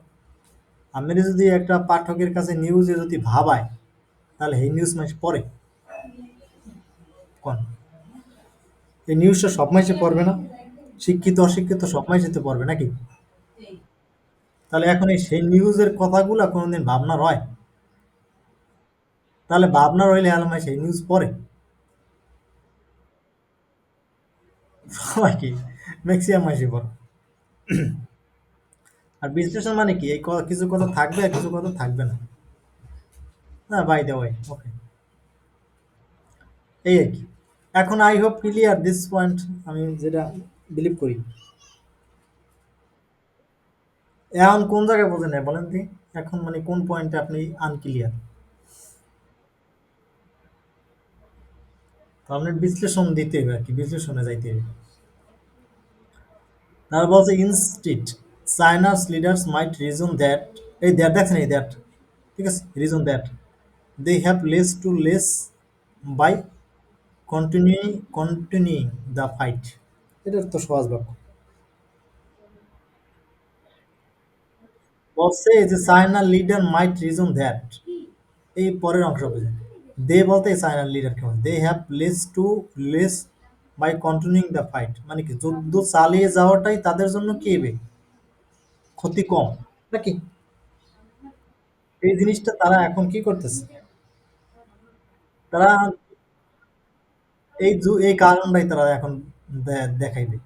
আপনি যদি একটা পাঠকের কাছে নিউজে যদি ভাবায়, তাহলে এই নিউজ মাস পড়ে কোন, এই নিউজটা সব মাসে পড়বে না, শিক্ষিত অশিক্ষিত সব মাসে তো পড়বে নাকি, তাহলে এখন এই সেই নিউজের কথাগুলো কোনোদিন ভাবনার হয়, তাহলে ভাবনার হইলে আলমাই সেই নিউজ পড়ে, সবাই কি ম্যাক্সিমাম মাসে পড়ে, আর বিশ্লেষণ মানে কি, এই কিছু কথা থাকবে আর কিছু কথা থাকবে না, না বাই দ্য ওয়ে ওকে, এই আর কি, এখন I hope clear this point, আমি যেটা বিলিভ করি, এখন কোন জায়গায় বোঝেন না বলেন দি, এখন মানে কোন পয়েন্টে আপনি আনক্লিয়ার, তো আপনার বিশ্লেষণ দিতে হবে আর কি, বিশ্লেষণে যাইতে হবে, তারা বলছে instead China's leaders might reason that, এই দ্যাট দেখছেন এই দ্যাট, ঠিক আছে, reason that they have less to lose by continuing the fight, এটা তো সহজ বাক্য, বলছে যে China leader might reason that, এই পরের অংশ বুঝে, দে বলতে চায়নার লিডার কেমন, they have less to lose by continuing the fight, মানে কি যুদ্ধ চালিয়ে যাওয়াটাই তাদের জন্য কি হবে, ক্ষতি কম নাকি। এই জিনিসটা তারা এখন কি করতেছে, তারা এই কারণটাই তারা এখন দেখাইবে,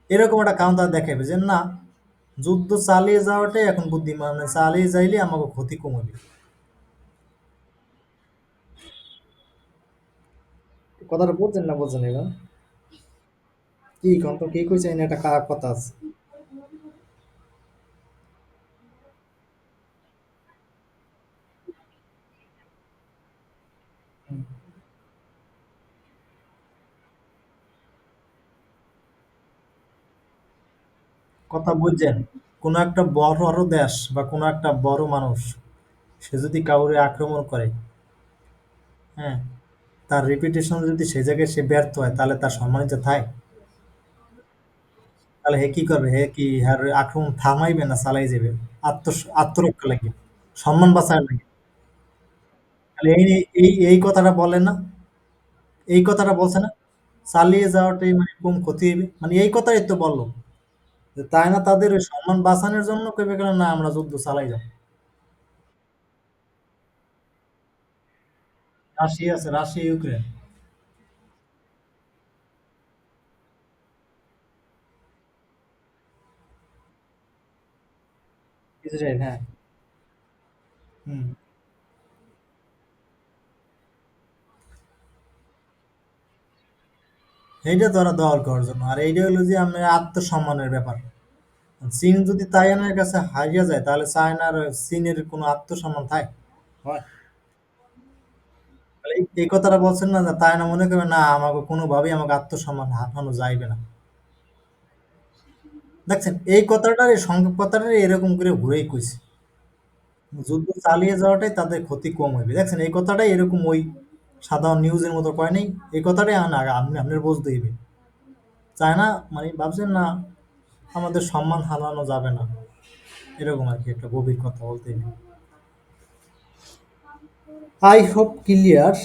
এরকম একটা কারণ তারা দেখাইবে যে না, যুদ্ধ চালিয়ে যাওয়াটাই এখন বুদ্ধিমান, মানে চালিয়ে যাইলে আমাকে ক্ষতি কমবে। কথাটা বলছেন না, বলছেন এবার কি কন তো, কি কইছে এনে একটা খারাপ কথা আছে। কথা বুঝছেন, কোনো একটা বড় দেশ বা কোনো একটা বড় মানুষ, সে যদি কাউরে আক্রমণ করে, হ্যাঁ, তার রেপুটেশন যদি সেই জায়গায় সে ব্যর্থ হয়, তাহলে তার সম্মানিত থাকে। তাহলে হে কি করবে, হে কি হ্যার আক্রমণ থামাইবে না চালাই যাবে, আত্মরক্ষা লাগে, সম্মান বাঁচার লাগে। তাহলে এই কথাটা বলে না, এই কথাটা বলছে না, চালিয়ে যাওয়াটাই মানে কম ক্ষতি হইবে, মানে এই কথাই তো বললো, যে তাই না তাদের ওই সম্মান বাঁচানোর জন্য কইবে কেন না আমরা যুদ্ধ চালাই যাব। রাশিয়া আছে, রাশিয়া ইউক্রেন। ইসরায়েল, হ্যাঁ। হুম। এইটা তো ওরা দখল করার জন্য, আর এইটা হলো যে আমরা আত্মসম্মানের ব্যাপার। চীন যদি তাইওয়ানের কাছে হারিয়ে যায়, তাহলে চায়নার চীনের কোনো আত্মসম্মান থাকে, হয়? তাহলে এই কথাটা বলছেন না, যে তাই না মনে করবে না আমাকে কোনোভাবেই আমাকে আত্মসম্মান হারানো যাইবে না। দেখছেন এই কথাটার, এই সংক্ষেপ কথাটা এরকম করে ঘুরেই কইছে, যুদ্ধ চালিয়ে যাওয়াটাই তাদের ক্ষতি কম হইবে। দেখছেন এই কথাটাই এরকম ওই সাধারণ নিউজের মতো কয় নাই, এই কথাটাই আপনি আপনার বুঝতে হইবে। চায় না মানে ভাবছেন না আমাদের সম্মান হারানো যাবে না, এরকম আর কি একটা গভীর কথা বলতে হইবে। I hope clear.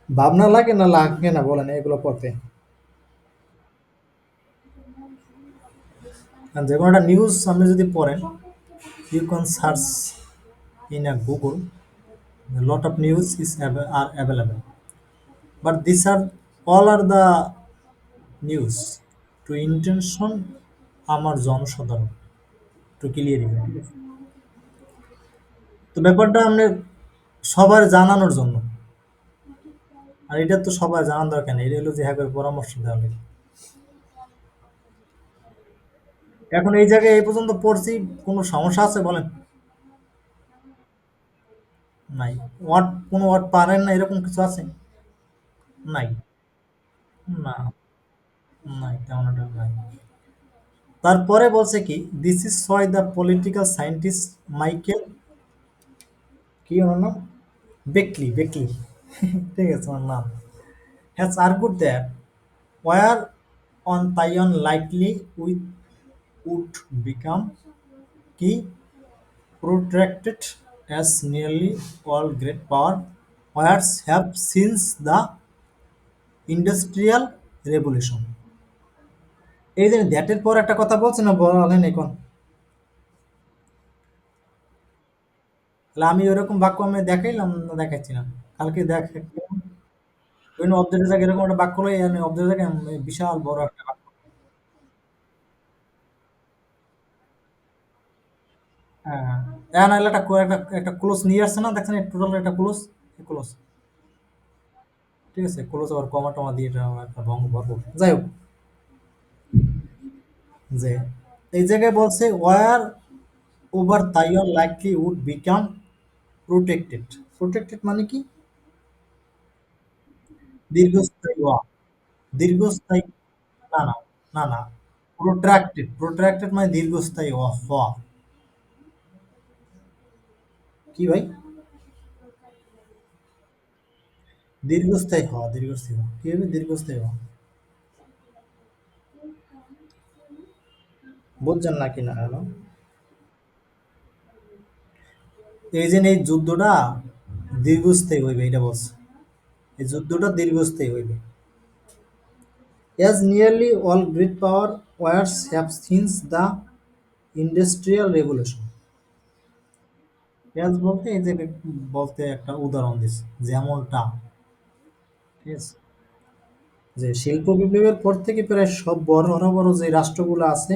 ভাবনা লাগে না লাগে না বলেন এগুলো পড়তে? আর যে কোনো একটা নিউজ আপনি যদি পড়েন, you can search in a Google, lot of news are available, but these are all are the news to intention আমার জনসাধারণ, to clear it, ঠিক আছে? তো ব্যাপারটা আপনি সবার জানানোর জন্য, আর এটা তো সবাই জানার দরকার নেই, এটা হলো যে হ্যাঁ করে পরামর্শ দেওয়া লাগে। এখন এই জায়গায় এই পর্যন্ত পড়ছি, কোনো সমস্যা আছে বলেন? নাই। ওয়ার্ড, কোনো ওয়ার্ড পারেন না এরকম কিছু আছে? নাই। না, নাই, তেমন একটা নাই। তারপরে বলছে কি, this is why the political scientist Michael, কি ওনার নাম, বেকলি, বেকলি, ঠিক আছে ওনার নাম, has argued that war on Taiwan likely with would become কি protracted, as nearly all great power wars have since the Industrial Revolution. এই যে দ্যাটের পর একটা কথা বলছে না, বলেন এখন, তাহলে আমি ওরকম বাক্য আমি দেখাইলাম না দেখাচ্ছি না, কালকে দেখ বিভিন্ন অবজেক্টের জায়গায় এরকম একটা বাক্য লই, অবজেক্টের জায়গায় বিশাল বড় একটা বাক্য। হ্যাঁ, হ্যাঁ, নাহলে একটা একটা ক্লোজ নিয়ে আসছে না, দেখছেন টোটাল একটা ক্লোজ, ক্লোজ, ঠিক আছে, ক্লোজ আবার কমা টমা দিয়ে এটা একটা ভঙ্গ ভরপুর, যাই হোক, যে এই জায়গায় বলছে war over Taiwan likely would become protected. Protected মানে কি? দীর্ঘস্থায়ী হওয়া, দীর্ঘস্থায়ী, না না, না না, প্রোট্রাক্টেড, প্রোট্রাক্টেড মানে দীর্ঘস্থায়ী হওয়া, হওয়া। কি ভাই? দীর্ঘস্থায়ী হওয়া, দীর্ঘস্থায়ী হওয়া কি হবে, দীর্ঘস্থায়ী হওয়া, বুঝছেন নাকি না হলো? এই যে এই যুদ্ধটা দীর্ঘস্থায়ী হইবে এটা বলছে। এই যুদ্ধটা দীর্ঘস্থায়ী হইবে। As nearly all great power wars have since the Industrial Revolution. As বলতে এই যে বলতে একটা উদাহরণ দিচ্ছে যেমনটা, ঠিক আছে, যে শিল্প বিপ্লবের পর থেকে প্রায় সব বড় বড় যে রাষ্ট্রগুলো আছে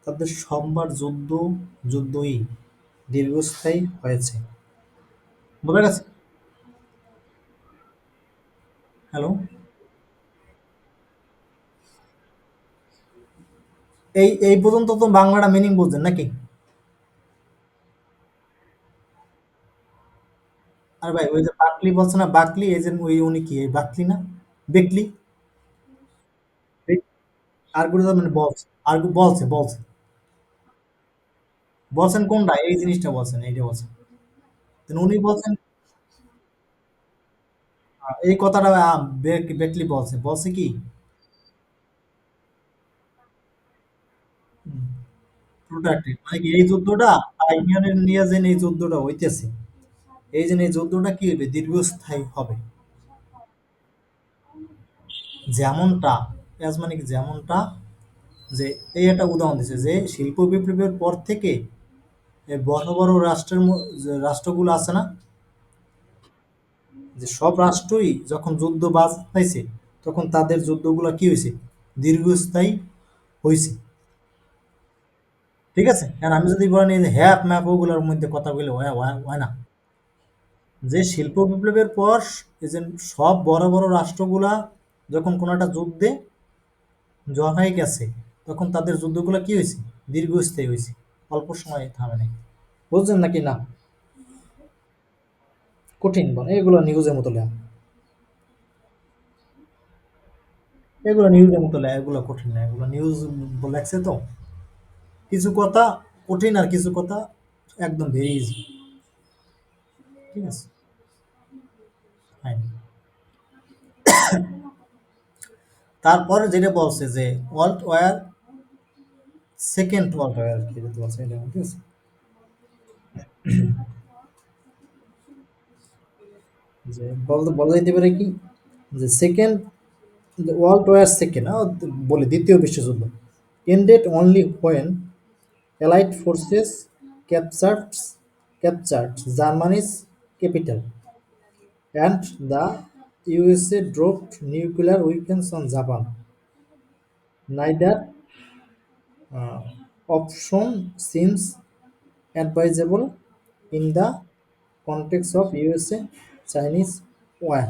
তাদের সববার যুদ্ধই দীর্ঘস্থায়ী হয়েছে। বোঝা গেছে? হ্যালো, এই পর্যন্ত তো বাংলাটা মিনিং বুঝছেন নাকি? আর ভাই ওই যে বাকলি বলছে না, বাকলি এই যে ওই উনি কি এই বাকলি না বেকলি, আর গুলো মানে বলছে, আর বলছে বলছেন কোনটা এই জিনিসটা বলছেন, এইটা বলছেন। তো উনি বলছেন এই কথাটা বেকলি বলছে কি প্রোট্রাক্টেড মানে কি এই যুদ্ধটা ইউনিয়নের নিয়ে যে এই যুদ্ধটা হইতেছে, এই যে এই যুদ্ধটা কি হবে দীর্ঘস্থায়ী হবে। যেমনটা এজ মানে কি যেমনটা, যে এই একটা উদাহরণ দিচ্ছে যে শিল্প বিপ্লবের পর থেকে এই বড় রাষ্ট্রের যে রাষ্ট্রগুলো আছে না, যে সব রাষ্ট্রই যখন যুদ্ধ বাজতেছে তখন তাদের যুদ্ধগুলো কি হয়েছে দীর্ঘস্থায়ী হয়েছে। ঠিক আছে, আর আমি যদি বলেন এই যে হ্যাপ ম্যাপ ওগুলোর মধ্যে কথা বলে হয় না। যে শিল্প বিপ্লবের পর এই যে সব বড় রাষ্ট্রগুলা যখন কোনো একটা যুদ্ধে জড়াই গেছে তখন তাদের যুদ্ধগুলো কি হয়েছে দীর্ঘস্থায়ী হয়েছে, অল্প সময়ে থামে নাই। বুঝছেন নাকি না? কঠিন বলে এগুলো নিউজের মতো লেখা, এগুলো নিউজের মতো লেখা, এগুলো কঠিন না, এগুলো নিউজ লেখছে তো। কিছু কথা কঠিন আর কিছু কথা একদম ভেরি ইজি। ঠিক আছে, ফাইন। তারপরে যেটা বলছে যে world war, second world war কি যেটা বলছে এটা, ঠিক আছে, যে বলা যেতে পারে কি যে সেকেন্ড ওয়ার্ল্ড ওয়ার সেকেন্ড বলে দ্বিতীয় বিশ্বযুদ্ধ ended only when Allied forces captured captured Germany's capital and the USA dropped nuclear weapons on Japan. Neither uh, option seems advisable in the context of USA Chinese war.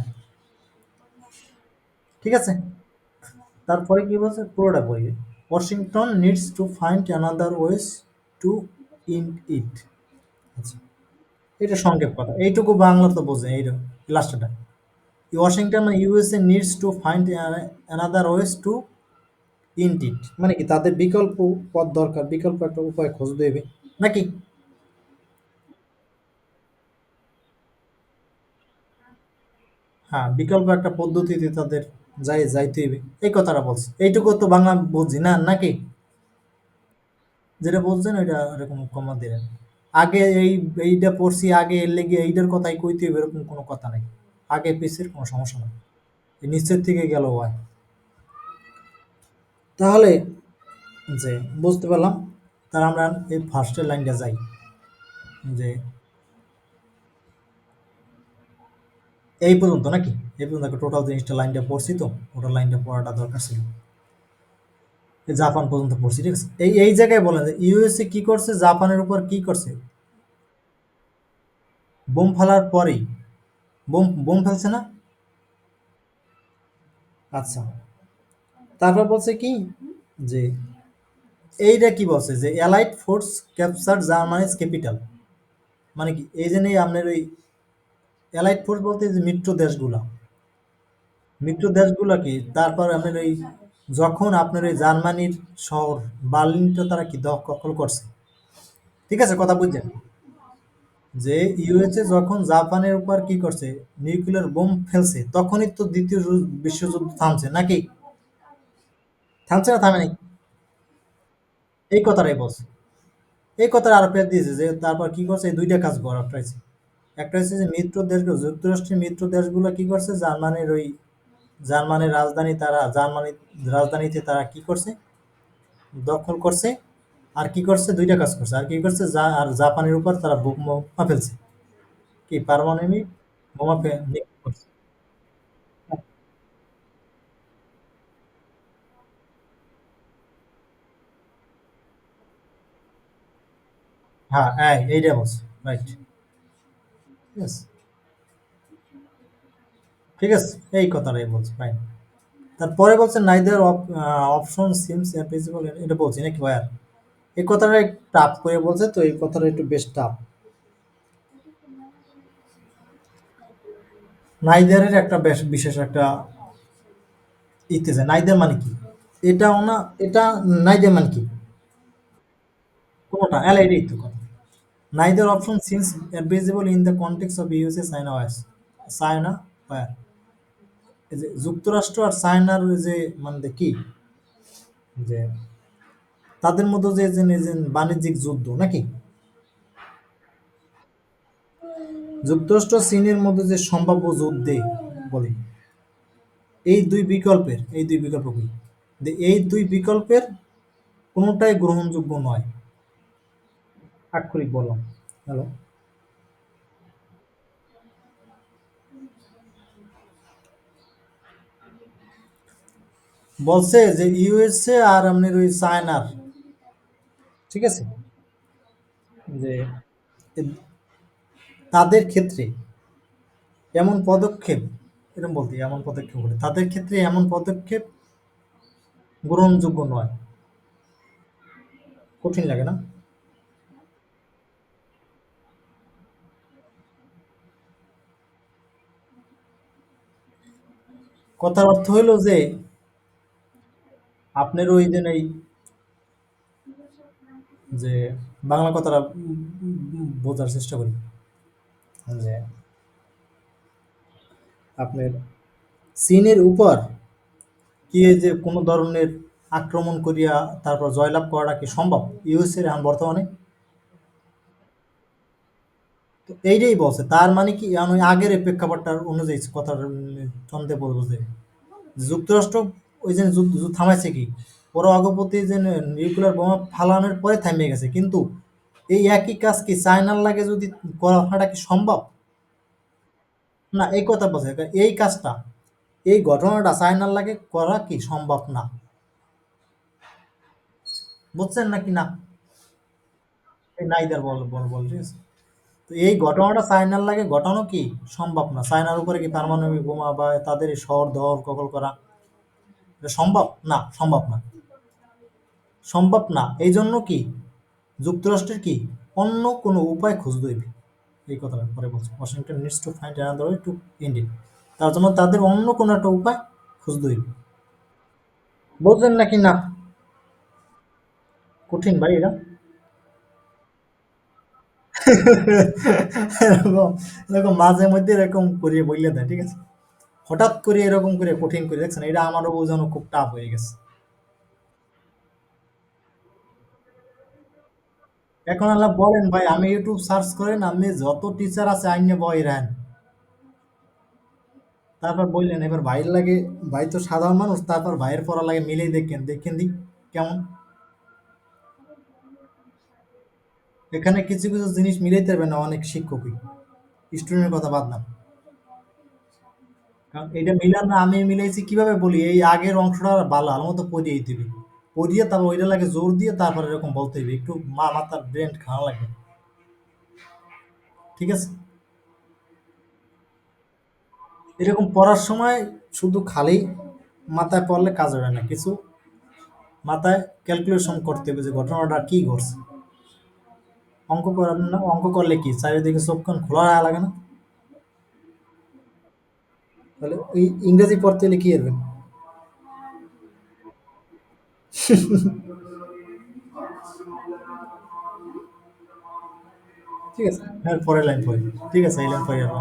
ঠিক আছে, তারপরে কি বলছে পুরোটা বই, Washington needs to find another ways to in it. আচ্ছা, এটা সংক্ষেপ কথা, এইটুকু বাংলা তো বোঝে এই লাস্টটা। ওয়াশিংটন মানে USA needs to find another ways to end it মানে কি তাদের বিকল্প পথ দরকার, বিকল্প একটা উপায় খোঁজ দেবে নাকি। হ্যাঁ, বিকল্প একটা পদ্ধতিতে তাদের যাইতে হবে, এই কথাটা বলছে। এইটুকু তো বাংলা বুঝি না নাকি, যেটা বলছেন ওইটা এরকম কমা দিলেন। আগে এইটা পড়ছি আগে এর লেগে এইটার কথাই কইতে হবে এরকম কোনো কথা নাই, আগে পিছের কোনো সমস্যা নাই, এই নিচের থেকে গেল হয়। তাহলে যে বুঝতে পারলাম, তাহলে আমরা এই ফার্স্টের লাইনটা যাই, যে এই পর্যন্ত নাকি, এই পর্যন্ত টোটাল জিনিসটা লাইনটা পড়ছি তো, ওটা লাইনটা পড়াটা দরকার ছিল। এই জাপান পর্যন্ত পড়ছি, ঠিক আছে। এই জায়গায় বলেন যে ইউএসএ কি করছে জাপানের উপর কি করছে, বোম ফেলার পরেই, বোম বোম ফেলছে না। আচ্ছা, তারপর বলছে কি যে এইটা কি বলছে যে অ্যালাইড ফোর্স ক্যাপচার জার্মানিজ ক্যাপিটাল, মানে কি এই যে নেই আপনার ওই অ্যালাইড ফোর্স বলতে যে মিত্র দেশগুলা, মিত্র দেশগুলা কি তারপর আপনার ওই যখন আপনার ওই জার্মানির শহর বার্লিনটা তারা কি দখল করছে। ঠিক আছে, কথা বুঝছেন, যে ইউএসএ যখন জাপানের উপর কি করছে নিউক্লিয়ার বোম ফেলছে তখনই তো দ্বিতীয় বিশ্বযুদ্ধ থামছে নাকি, থামছে না থামে নাই, এই কথাটাই বলছে। এই কথাটা আরো পেঁচ দিয়েছে যে তারপর কি করছে এই দুইটা কাজ করা হয়েছে। একটা হচ্ছে যে মিত্র দেশগুলো, যুক্তরাষ্ট্রের মিত্র দেশগুলো কি করছে, জার্মানির রাজধানী তারা জার্মানির রাজধানীতে তারা কি করছে, দখল করছে। আর কি করছে, দুইটা কাজ করছে। আর কি করছে, আর জাপানের উপর তারা বোমা ফেলছে, কি পারমাণবিক নিক্ষেপ করছে। হ্যাঁ, এইটা বলছে, রাইট। ঠিক আছে, ঠিক আছে, এই কথাটাই বলছে, ফাইন। তারপরে বলছে নাইদার অপশন সিমস অ্যাপ্লিকেবল, এটা বলছি নাকি ভাইয়ার? এই কথাটা একটু টাফ করে বলছে, তো এই কথাটা একটু বেশ টাফ। নাইদারের একটা বেশ বিশেষ একটা ইতেছে, নাইদার মানে কি? এটাও না, এটা নাইদার মানে কি? কোনোটা এটাই তো কথা। Neither option seems applicable in the context of USA China wars, China war, এই যে যুক্তরাষ্ট্র আর চায়নার ওই যে মানে কি, যে তাদের মধ্যে যে বাণিজ্যিক যুদ্ধ নাকি, যুক্তরাষ্ট্র চীনের মধ্যে যে সম্ভাব্য যুদ্ধে বলি, এই দুই বিকল্প কি, এই দুই বিকল্পের কোনোটাই গ্রহণযোগ্য নয়। আক্ষরিক বললাম। হ্যালো, বলছে যে ইউএসএ আর আপনার ওই চায়নার, ঠিক আছে, যে এ- তাদের ক্ষেত্রে এমন পদক্ষেপ, এরকম বলতে এমন পদক্ষেপ বলে, তাদের ক্ষেত্রে এমন পদক্ষেপ গ্রহণযোগ্য নয়। কঠিন লাগে না? কথার অর্থ হইলো যে আপনার ওই যে এই যে বাংলা কথাটা বোঝার চেষ্টা করি, যে আপনার চীনের উপর কি এই যে কোনো ধরনের আক্রমণ করিয়া তারপর জয়লাভ করাটা কি সম্ভব ইউএস এর এখন বর্তমানে? তো এইটাই বলছে, তার মানে কি এখন ওই আগের এই প্রেক্ষাপটটার অনুযায়ী কথার ছন্দে বলবো যে যুক্তরাষ্ট্র ওই যে যুদ্ধ যুদ্ধ থামাইছে কি, ওরা অগপতি যে নিউক্লিয়ার বোমা ফালানোর পরে থামিয়ে গেছে, কিন্তু এই একই কাজ কি চায়নার লাগে যদি করাটা কি সম্ভব? না, এই কথা বলছে, এই কাজটা, এই ঘটনাটা চায়নার লাগে করা কি সম্ভব না? বুঝছেন নাকি না? এই নাইদার বল ঠিক আছে। তো এই ঘটনাটা চায়নার লাগে ঘটানো কি সম্ভব না? চায়নার উপরে কি পারমাণবিক বোমা বা তাদের এই শহর দখল করা এটা সম্ভব না? সম্ভব না, সম্ভব না। এই জন্য কি যুক্তরাষ্ট্রের কি অন্য কোনো উপায় খুঁজতে হইবে। এই কথাটা পরে বলছে, Washington needs to find another way to end it. তার জন্য তাদের অন্য কোনো একটা উপায় খুঁজতে হইবে। বুঝলেন নাকি না? কঠিন ভাই এটা। এরকম এরকম মাঝে মধ্যে এরকম করিয়ে বললে দেয়, ঠিক আছে? হঠাৎ করে এরকম করে কঠিন করে দেখছেন, এটা আমারও বোঝানো খুব টাফ হয়ে গেছে। এখন আল্লাহ বলেন ভাই, আমি ইউটিউব সার্চ করেন, আমি যত টিচার আছে আইনে বই রান, তারপর বললেন এবার ভাইয়ের লাগে, ভাই তো সাধারণ মানুষ, তারপর ভাইয়ের পড়া লাগে মিলেই দেখেন দেখেন দি কেমন। এখানে কিছু কিছু জিনিস মিলাইতে পারবে না অনেক শিক্ষকই, স্টুডেন্টের কথা বাদ না। কারণ এটা মিলান না, আমি মিলাইছি কিভাবে বলি, এই আগের অংশটা ভালো ভালো মতো পড়িয়ে দিবি, পড়িয়ে তারপর ওইটা লাগে জোর দিয়ে তারপর এরকম বলতে হবে, একটু মাথার ব্রেন খাওয়া লাগবে, ঠিক আছে? এরকম পড়ার সময় শুধু খালি মাথায় পড়লে কাজ হবে না, কিছু মাথায় ক্যালকুলেশন করতে হবে যে ঘটনাটা কি ঘটছে। অঙ্ক করার না, অঙ্ক করলে কি চারিদিকে চোখ কান খোলা রাখা লাগে না? তাহলে এই ইংরেজি পড়তে হলে কি করবে? ঠিক আছে, হ্যাঁ, পরের লাইন পড়ি। ঠিক আছে, এই লাইন পড়ি আর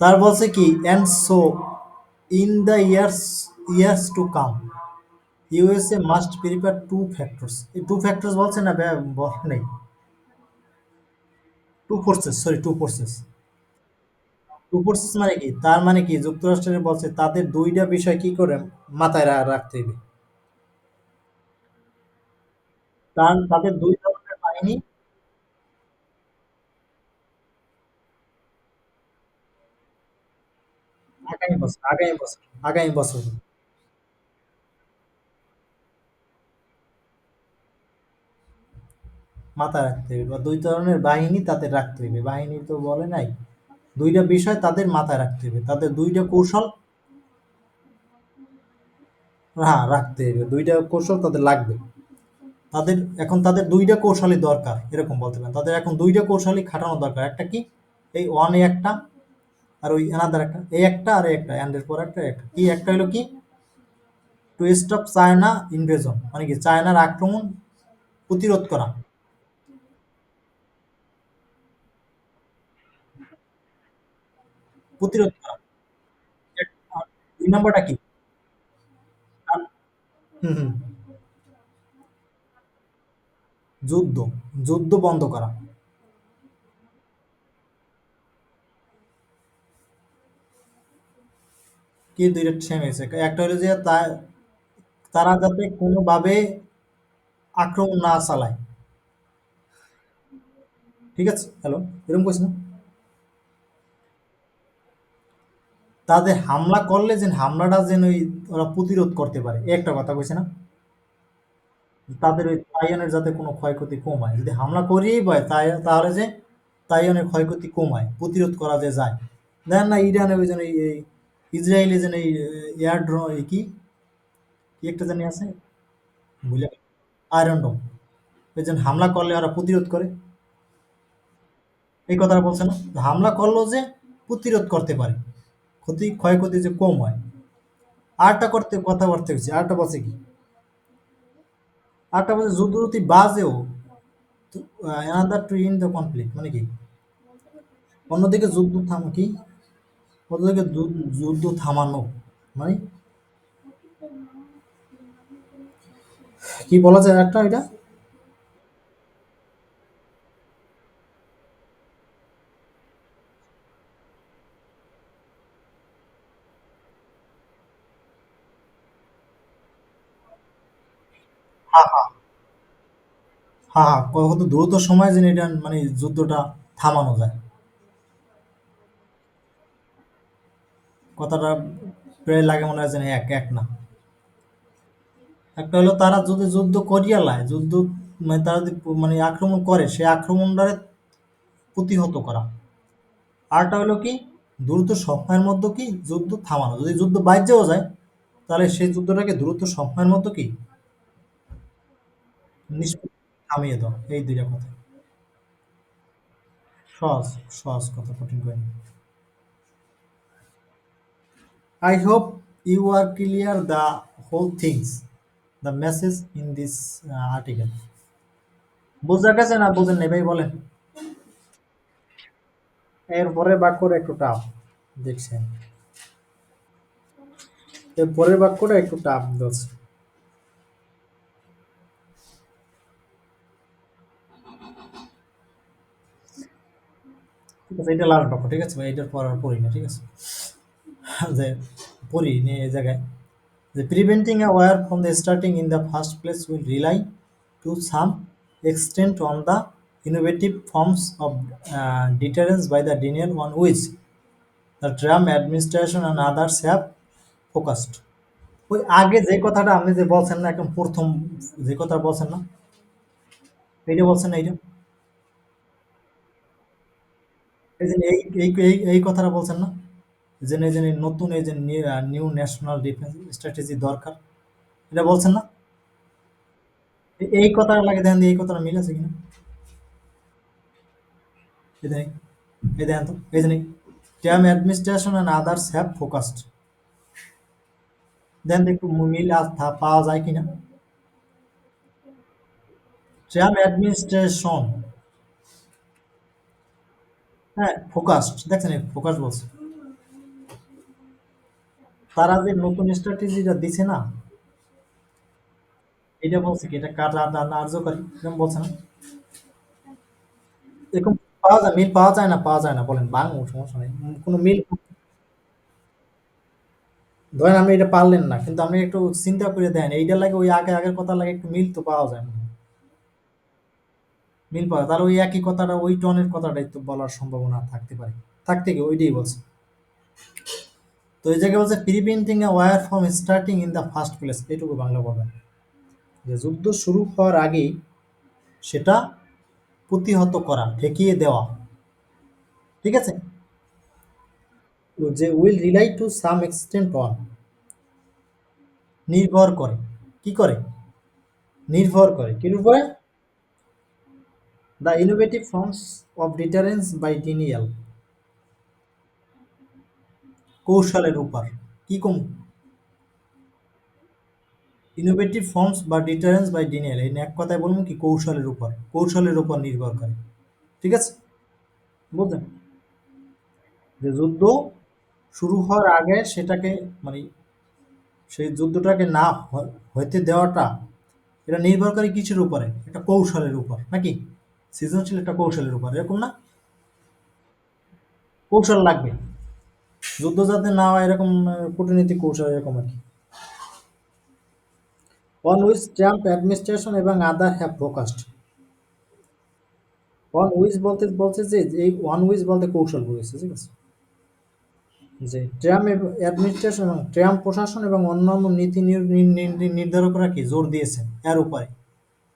তার বলছে কি, and so in the years to come, USA must prepare two factors, এই টু ফ্যাক্টরস বলছে না বলে নাই, two forces, sorry two forces. Two forces মানে কি, তার মানে কি যুক্তরাষ্ট্রের বলছে তাদের দুইটা বিষয় কি করে মাথায় রাখতে হবে। তাদের দুই ধরনের বাহিনী। আগামী বছর। মাথায় রাখতে হবে, বা দুই ধরনের বাহিনী তাদের রাখতে হবে, বাহিনী তো বলে নাই, দুইটা বিষয় তাদের মাথায় রাখতে হবে, তাদের দুইটা কৌশল। হ্যাঁ, রাখতে হবে, দুইটা কৌশল তাদের লাগবে। তাদের দুইটা কৌশলই দরকার, এরকম বলতে পারেন, তাদের এখন দুইটা কৌশলই খাটানো দরকার। একটা কি, এই ওয়ান এ একটা, আর ওই এনাদার একটা, এই একটা আর এই একটা, এন্ডের পর একটা একটা কি, একটা হলো কি, টু স্টপ চায়না ইনভেশন, মানে কি চায়নার আক্রমণ প্রতিরোধ করা। প্রতিরোধ করা। আর দুই নম্বরটা কি? আর- হুম হুম, যুদ্ধ, যুদ্ধ বন্ধ করা। কি দুইটা সেম হয়েছে, একটা হলো যে তারা যাতে কোনোভাবে আক্রমণ না চালায়। ঠিক আছে, হ্যালো, এরকম কইস না, তাদের হামলা করলে যেন হামলাটা যেন ওই ওরা প্রতিরোধ করতে পারে, এই একটা কথা কইছে না। তাদের ওই তাইওয়ানের যাতে কোনো ক্ষয়ক্ষতি কম হয়, যদি হামলা করেই হয় তাহলে যে তাইওয়ানের ক্ষয়ক্ষতি কমায়, প্রতিরোধ করা যে যায়। দেখেন না ইরানে ওই যেন এই ইসরায়েলে যেন এই এয়ার ড্রোন, এই কি কি একটা জানি আছে, ভুলে, আয়রন ডোম, ওই যেন হামলা করলে ওরা প্রতিরোধ করে, এই কথাটা বলছে না, হামলা করলেও যে প্রতিরোধ করতে পারে, ক্ষয়ক্ষতি যে কম হয়। আরটা করতে কথা বলতে হচ্ছে, আরটা বলছে কি, আরটা বলছে যুদ্ধ যদি বাজেও, another two in the conflict, মানে কি, অন্যদিকে যুদ্ধ কি, অন্যদিকে যুদ্ধ থামানো, মানে কি বলা যায় একটা এটা। হ্যাঁ হ্যাঁ হ্যাঁ হ্যাঁ, কত দ্রুত সময় যেন এটা মানে যুদ্ধটা থামানো যায়, কথাটা প্রায় লাগে মনে হয় যেন এক এক না। একটা হলো তারা যদি যুদ্ধ করিয়া লায়, যুদ্ধ মানে তারা যদি মানে আক্রমণ করে, সেই আক্রমণটারে প্রতিহত করা। আরটা হলো কি, দ্রুত সময়ের মধ্যে কি যুদ্ধ থামানো, যদি যুদ্ধ বাইরেও যায় তাহলে সেই যুদ্ধটাকে দ্রুত সময়ের মধ্যে কি থামিয়ে দাও, এই দুইটা কথা। সহজ, সহজ কথা, কঠিন করে না। I hope you are clear the whole things, the message in this article. বোঝা গেছে না বোঝেন নাই ভাই বলেন? এর পরের বাক্যটা একটু টাফ দেখছেন, এর পরের বাক্যটা একটু টাফ বলছে। ঠিক আছে, এটা লাস্ট বাক্য, ঠিক আছে ভাই, এটার পর আর পড়ি না, ঠিক আছে, যে পড়ি নিয়ে এই জায়গায়, the preventing a wire from the starting in the first place will rely to some extent on the innovative forms of deterrence by the denial on which the Trump administration and others have focused. ওই আগে যে কথাটা আপনি যে বলছেন না, একদম প্রথম যে কথা বলছেন না, এইটা বলছেন না, এইটা এই যে এই কথাটা বলছেন না, যে নতুন এই যে নিউ ন্যাশনাল ডিফেন্স স্ট্র্যাটেজি দরকার, এটা বলছেন না। এই কথাটা লাগে দেখেন, এই কথাটা মিল আছে কিনা, এই দেখেন, এই দেখেন তো, এই যে Trump administration and others have focused, দেন একটু মিল পাওয়া যায় কিনা। ট্রাম্প অ্যাডমিনিস্ট্রেশন, হ্যাঁ ফোকাসড, দেখছেন ফোকাস বলছে, তারা যে নতুন স্ট্র্যাটেজিটা দিছে না, এটা বলছে কি এটা কার্যকারী এরকম বলছে না? এরকম পাওয়া যায়, মিল পাওয়া যায় না, পাওয়া যায় না বলেন, বাংলা সমস্যা নেই, কোনো মিল। ধরেন আপনি এটা পারলেন না, কিন্তু আপনি একটু চিন্তা করে দেন এইটা লাগে ওই আগে আগের কথা লাগে, একটু মিল তো পাওয়া যায় না। মিল পাওয়া, তাহলে ওই একই কথাটা ওই টনের কথাটাই তো বলার সম্ভাবনা থাকতে পারে, থাকতে কি ওইটাই বলছে। তো এই জায়গায় বলছে preventing a war from starting in the first place, এইটুকু বাংলা বলবেন, যে যুদ্ধ শুরু হওয়ার আগেই সেটা প্রতিহত করা, ঠেকিয়ে দেওয়া। ঠিক আছে? তো যে will rely to some extent on, নির্ভর করে, কি করে, নির্ভর করে কির উপরে, the innovative forms of deterrence by denial, কৌশলের উপর, কি কম, ইনোভেটিভ ফর্মস বা ডিটারেন্স বাই ডিনিয়াল, এই এক কথায় বলুন কি কৌশলের উপর, কৌশলের উপর নির্ভর করে। ঠিক আছে? বুঝলেন? যে যুদ্ধ শুরু হওয়ার আগে সেটাকে, মানে সেই যুদ্ধটাকে না হইতে দেওয়াটা, এটা নির্ভর করে কিসের উপরে, একটা কৌশলের উপর নাকি, সৃজনশীল একটা কৌশলের উপর, এরকম না? কৌশল লাগবে, যুদ্ধ যাতে না হয় এরকম, কূটনৈতিক কৌশল এরকম আর কি। অন উইচ ট্রাম্প অ্যাডমিনিস্ট্রেশন এবং আদার হ্যাভ ফোকাসড, অন উইচ বলতে বলছে যে এই ওয়ান উইচ বলতে কৌশল বলেছে, ঠিক আছে? যে ট্রাম্প অ্যাডমিনিস্ট্রেশন এবং ট্রাম্প প্রশাসন এবং অন্যান্য নীতি নির্ধারকরা কি জোর দিয়েছেন এর উপরে,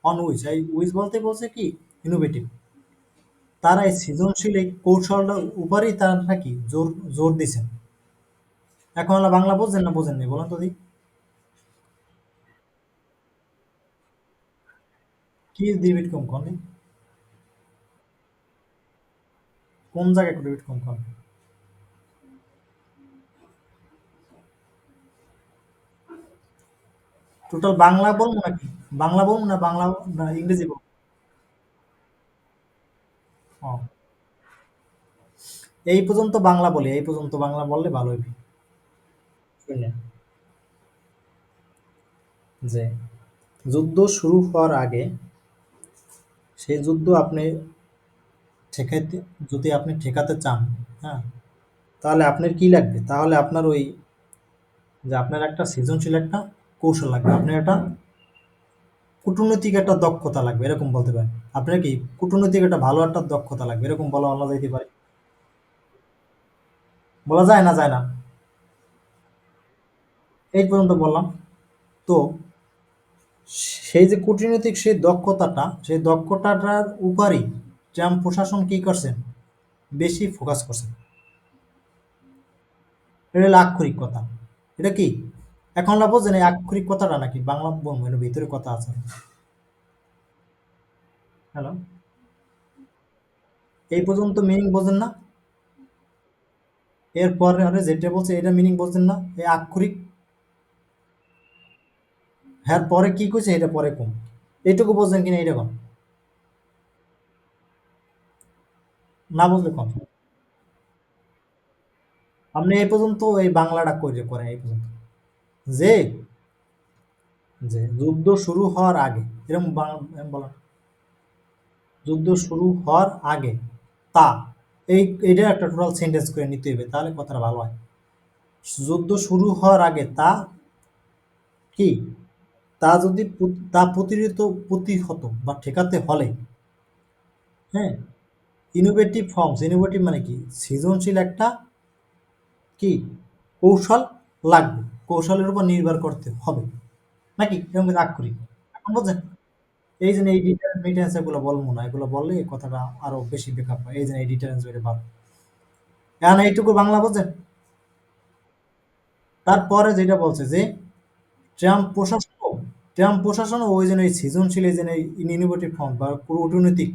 অন উইচ, এই উইচ বলতে বলছে কি ইনোভেটিভ, তারা এই সৃজনশীল এই কৌশলটার উপরেই তারা কি জোর জোর দিয়েছেন। এখন হলো বাংলা বোঝেন না বোঝেন নি বলেন তো দেখি, কি ডিবিট কম কোন, কোন জায়গায় ডিবিট কম কোন, টোটাল বাংলা বলবো নাকি, বাংলা বলবো না বাংলা, না ইংরেজি বলবো? ও, এই পর্যন্ত বাংলা বলি, এই পর্যন্ত বাংলা বললে ভালো হইবে। শুনে, যে যুদ্ধ শুরু হওয়ার আগে, সেই যুদ্ধ আপনি ঠেকাইতে, যদি আপনি ঠেকাতে চান, হ্যাঁ, তাহলে আপনার কি লাগবে, তাহলে আপনার ওই, যে আপনার একটা সৃজনশীল একটা কৌশল লাগবে, আপনার একটা কূটনৈতিক একটা দক্ষতা লাগবে, এরকম বলতে পারেন। আপনার কি কূটনৈতিক একটা ভালো একটা দক্ষতা লাগবে, এরকম বলা যাইতে পারে। বলা যায় না, যায় না, এই পর্যন্ত বললাম। তো সেই যে কূটনৈতিক সেই দক্ষতাটা, সেই দক্ষতাটার উপরই ট্রাম্প প্রশাসন কি করছেন, বেশি ফোকাস করছেন। এটা হলো আক্ষরিক কথা। এটা কি, এখন না বোঝেন এই আক্ষরিক কথাটা নাকি বাংলা বলবো, এর ভিতরে কথা আছে। হ্যালো, এই পর্যন্ত মিনিং বোঝেন না? এরপরে আরে যেটা বলছে এটা মিনিং বোঝেন না, এই আক্ষরিক, হ্যাঁ পরে কি কইছে এটা পরে কম, এইটুকু বোঝেন কিনা এটা কম, না বুঝলে কম। আপনি এই পর্যন্ত এই বাংলাটা কইরে করেন এই পর্যন্ত, যে যে যুদ্ধ শুরু হওয়ার আগে, এরকম বলেন, যুদ্ধ শুরু হওয়ার আগে তা, এই এটা একটা টোটাল সেন্টেন্স করে নিতে হবে, তাহলে কথাটা ভালো হয়। যুদ্ধ শুরু হওয়ার আগে তা কি, তা যদি তা প্রতিহত বা ঠেকাতে হলে, হ্যাঁ, ইনোভেটিভ ফর্মস, ইনোভেটিভ মানে কি, সৃজনশীল একটা কি কৌশল লাগবে, কৌশলের উপর নির্ভর করতে হবে নাকি, এরকম কিন্তু আক্ষরিক। এখন বুঝছেন? এই জন্য এই ডিটারেন্স এগুলো বলবো না, এগুলো বললে কথাটা আরো বেশি বেকার হয়, এই জন্য এই ডিটারেন্স বেড়ে ভালো। এখন এইটুকু বাংলা বোঝেন? তারপরে যেটা বলছে যে ট্রাম্প প্রশাসন, ট্রাম্প প্রশাসন ওই জন্য এই সৃজনশীল, এই জন্য ইনোভেটিভ ফর্ম বা কূটনৈতিক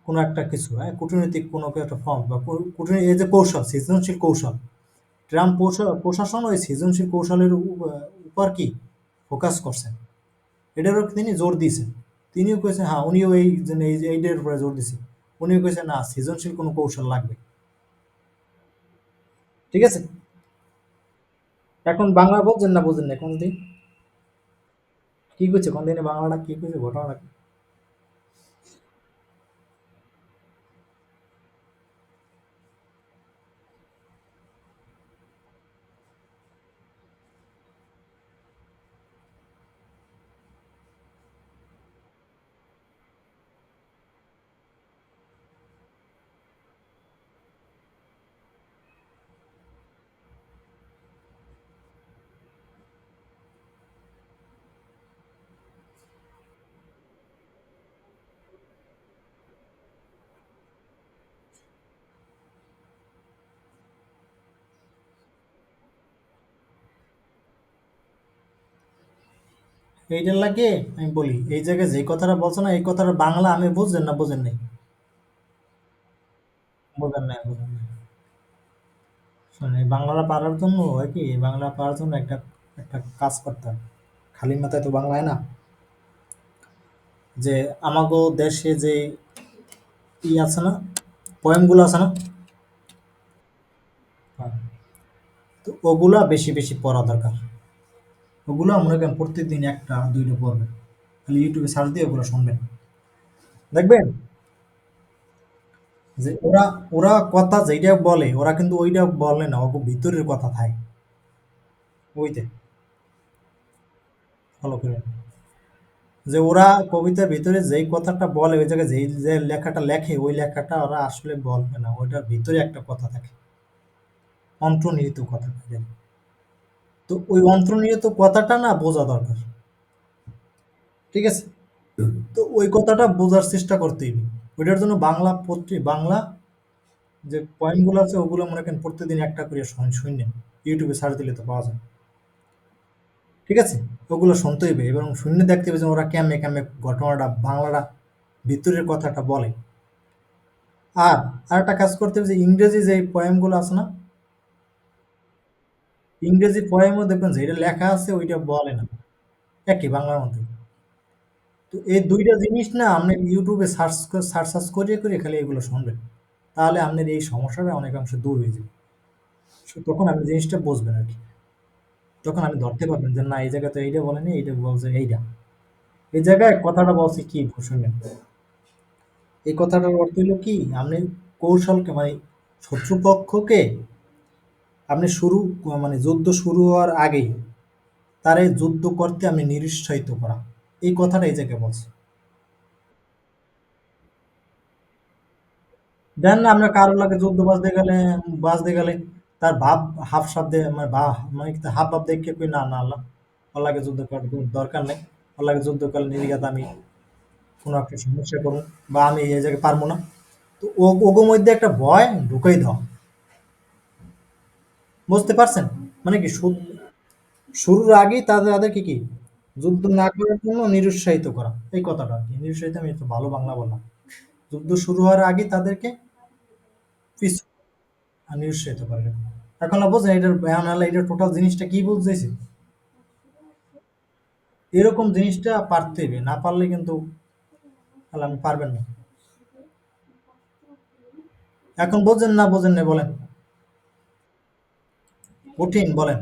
কোনো একটা কিছু, হ্যাঁ, কূটনৈতিক কোনো একটা ফর্ম বা কূটনৈতিক এই যে কৌশল, সৃজনশীল কৌশল, ট্রাম্প প্রশাসন ওই সৃজনশীল কৌশলের উপর কি ফোকাস করছেন, এটারও তিনি জোর দিয়েছেন। তিনিও কয়েছেন, হ্যাঁ উনিও এই যে এইটার উপরে জোর দিয়েছেন, উনিও কয়েছেন না সৃজনশীল কোনো কৌশল লাগবে। ঠিক আছে? এখন বাংলা বলছেন না বোঝেন না এখন দিন, কি কইছে কোন দিনে বাংলাটা কি কইছে ঘটনাটা কি? এইটার লাগে আমি বলি এই জায়গায় যে কথাটা বলছো না এই কথাটা বাংলা আমি বুঝছেন না বুঝেন নাই? বুঝেন নাই বুঝেন নাই। শোনেন এই বাংলাটা পারার জন্য হয় কি এই বাংলা পারার জন্য একটা একটা কাজ করতে হয়। খালি মাথায় তো বাংলা হয় না। যে আমাগো দেশে যে আছে না পয়েমগুলো আছে না, হ্যাঁ, তো ওগুলা বেশি বেশি পড়া দরকার। ওগুলো মনে করেন প্রত্যেকদিন একটা দুইটা পড়বেন, খালি ইউটিউবে সার্চ দিয়ে ওগুলো শুনবেন, দেখবেন যে ওরা ওরা কথা যেটা বলে ওরা কিন্তু ওইটা বলে না, ওকে ভিতরের কথা থাকে ওইতে। ফলো করে যে ওরা কবিতার ভিতরে যেই কথাটা বলে ওই জায়গায় যেই যে লেখাটা লেখে ওই লেখাটা ওরা আসলে বলবে না, ওইটার ভিতরে একটা কথা থাকে, অন্তর্নিহিত কথা থাকে। তো ওই অন্তর্নিহিত কথাটা না বোঝা দরকার, ঠিক আছে? তো ওই কথাটা বোঝার চেষ্টা করতেই হবে। ওইটার জন্য বাংলা বাংলা যে পয়েন্টগুলো আছে ওগুলো মনে করেন প্রত্যেকদিন একটা করে শুনেন, ইউটিউবে সার্চ দিলে তো পাওয়া যায়, ঠিক আছে? ওগুলো শুনতে হইবে এবং শুনে দেখতে হবে যে ওরা কেমনে কেমনে ঘটনাটা বাংলাটা ভিতরের কথাটা বলে। আর আরেকটা কাজ করতে হবে যে ইংরেজি যে পয়েমগুলো আছে না, ইংরেজি পয়েমও দেখবেন যে এটা লেখা আছে ওইটা বলে না, একই বাংলার মধ্যে। তো এই দুইটা জিনিস না আপনি ইউটিউবে সার্চ সার্চ করিয়ে করিয়ে খালি এগুলো শুনবেন, তাহলে আপনার এই সমস্যাটা অনেকাংশে দূর হয়ে যাবে। তখন আপনি জিনিসটা বুঝবেন আর কি, তখন আপনি ধরতে পারবেন যে না এই জায়গায় তো এইটা বলেনি, এইটা বলছে এইটা, এই জায়গায় কথাটা বলছে কি শুনবেন। এই কথাটার অর্থ হলো কি আপনি কৌশলকে মানে শত্রুপক্ষকে আপনি মানে যুদ্ধ শুরু হওয়ার আগেই তার এই যুদ্ধ করতে আপনি নিরুৎসাহিত করা, এই কথাটা এই জায়গায় বলছে। দেন না আমরা কারোর লাগে যুদ্ধ বাঁচতে গেলে তার ভাব হাফ শব্দে মানে মানে হাফ ভাব দেখে কই না না আল্লাহ ওর লাগে যুদ্ধ করার কোনো দরকার নেই, ওর লাগে যুদ্ধ করলে নির্ঘাত আমি কোনো একটা সমস্যা করবো বা আমি এই জায়গায় পারবো না। তো ওগো মধ্যে একটা ভয় ঢুকাই দাও, বুঝতে পারছেন? মানে কি শুরুর আগেই তাদেরকে কি যুদ্ধ না করার জন্য নিরুৎসাহিত করা, এই কথাটা আর কি নিরুৎসাহিত, আমি একটু ভালো বাংলা বললাম। যুদ্ধ শুরু হওয়ার আগে তাদেরকে পিছু নিরুৎসাহিত করে। এখন না বোঝেন এটার বয়ান হলে এটা টোটাল জিনিসটা কি বুঝতেছে, এরকম জিনিসটা পারতে হবে, না পারলে কিন্তু তাহলে আমি পারবেন না। এখন বোঝেন না বোঝেন না বলেন, কঠিন বলেন।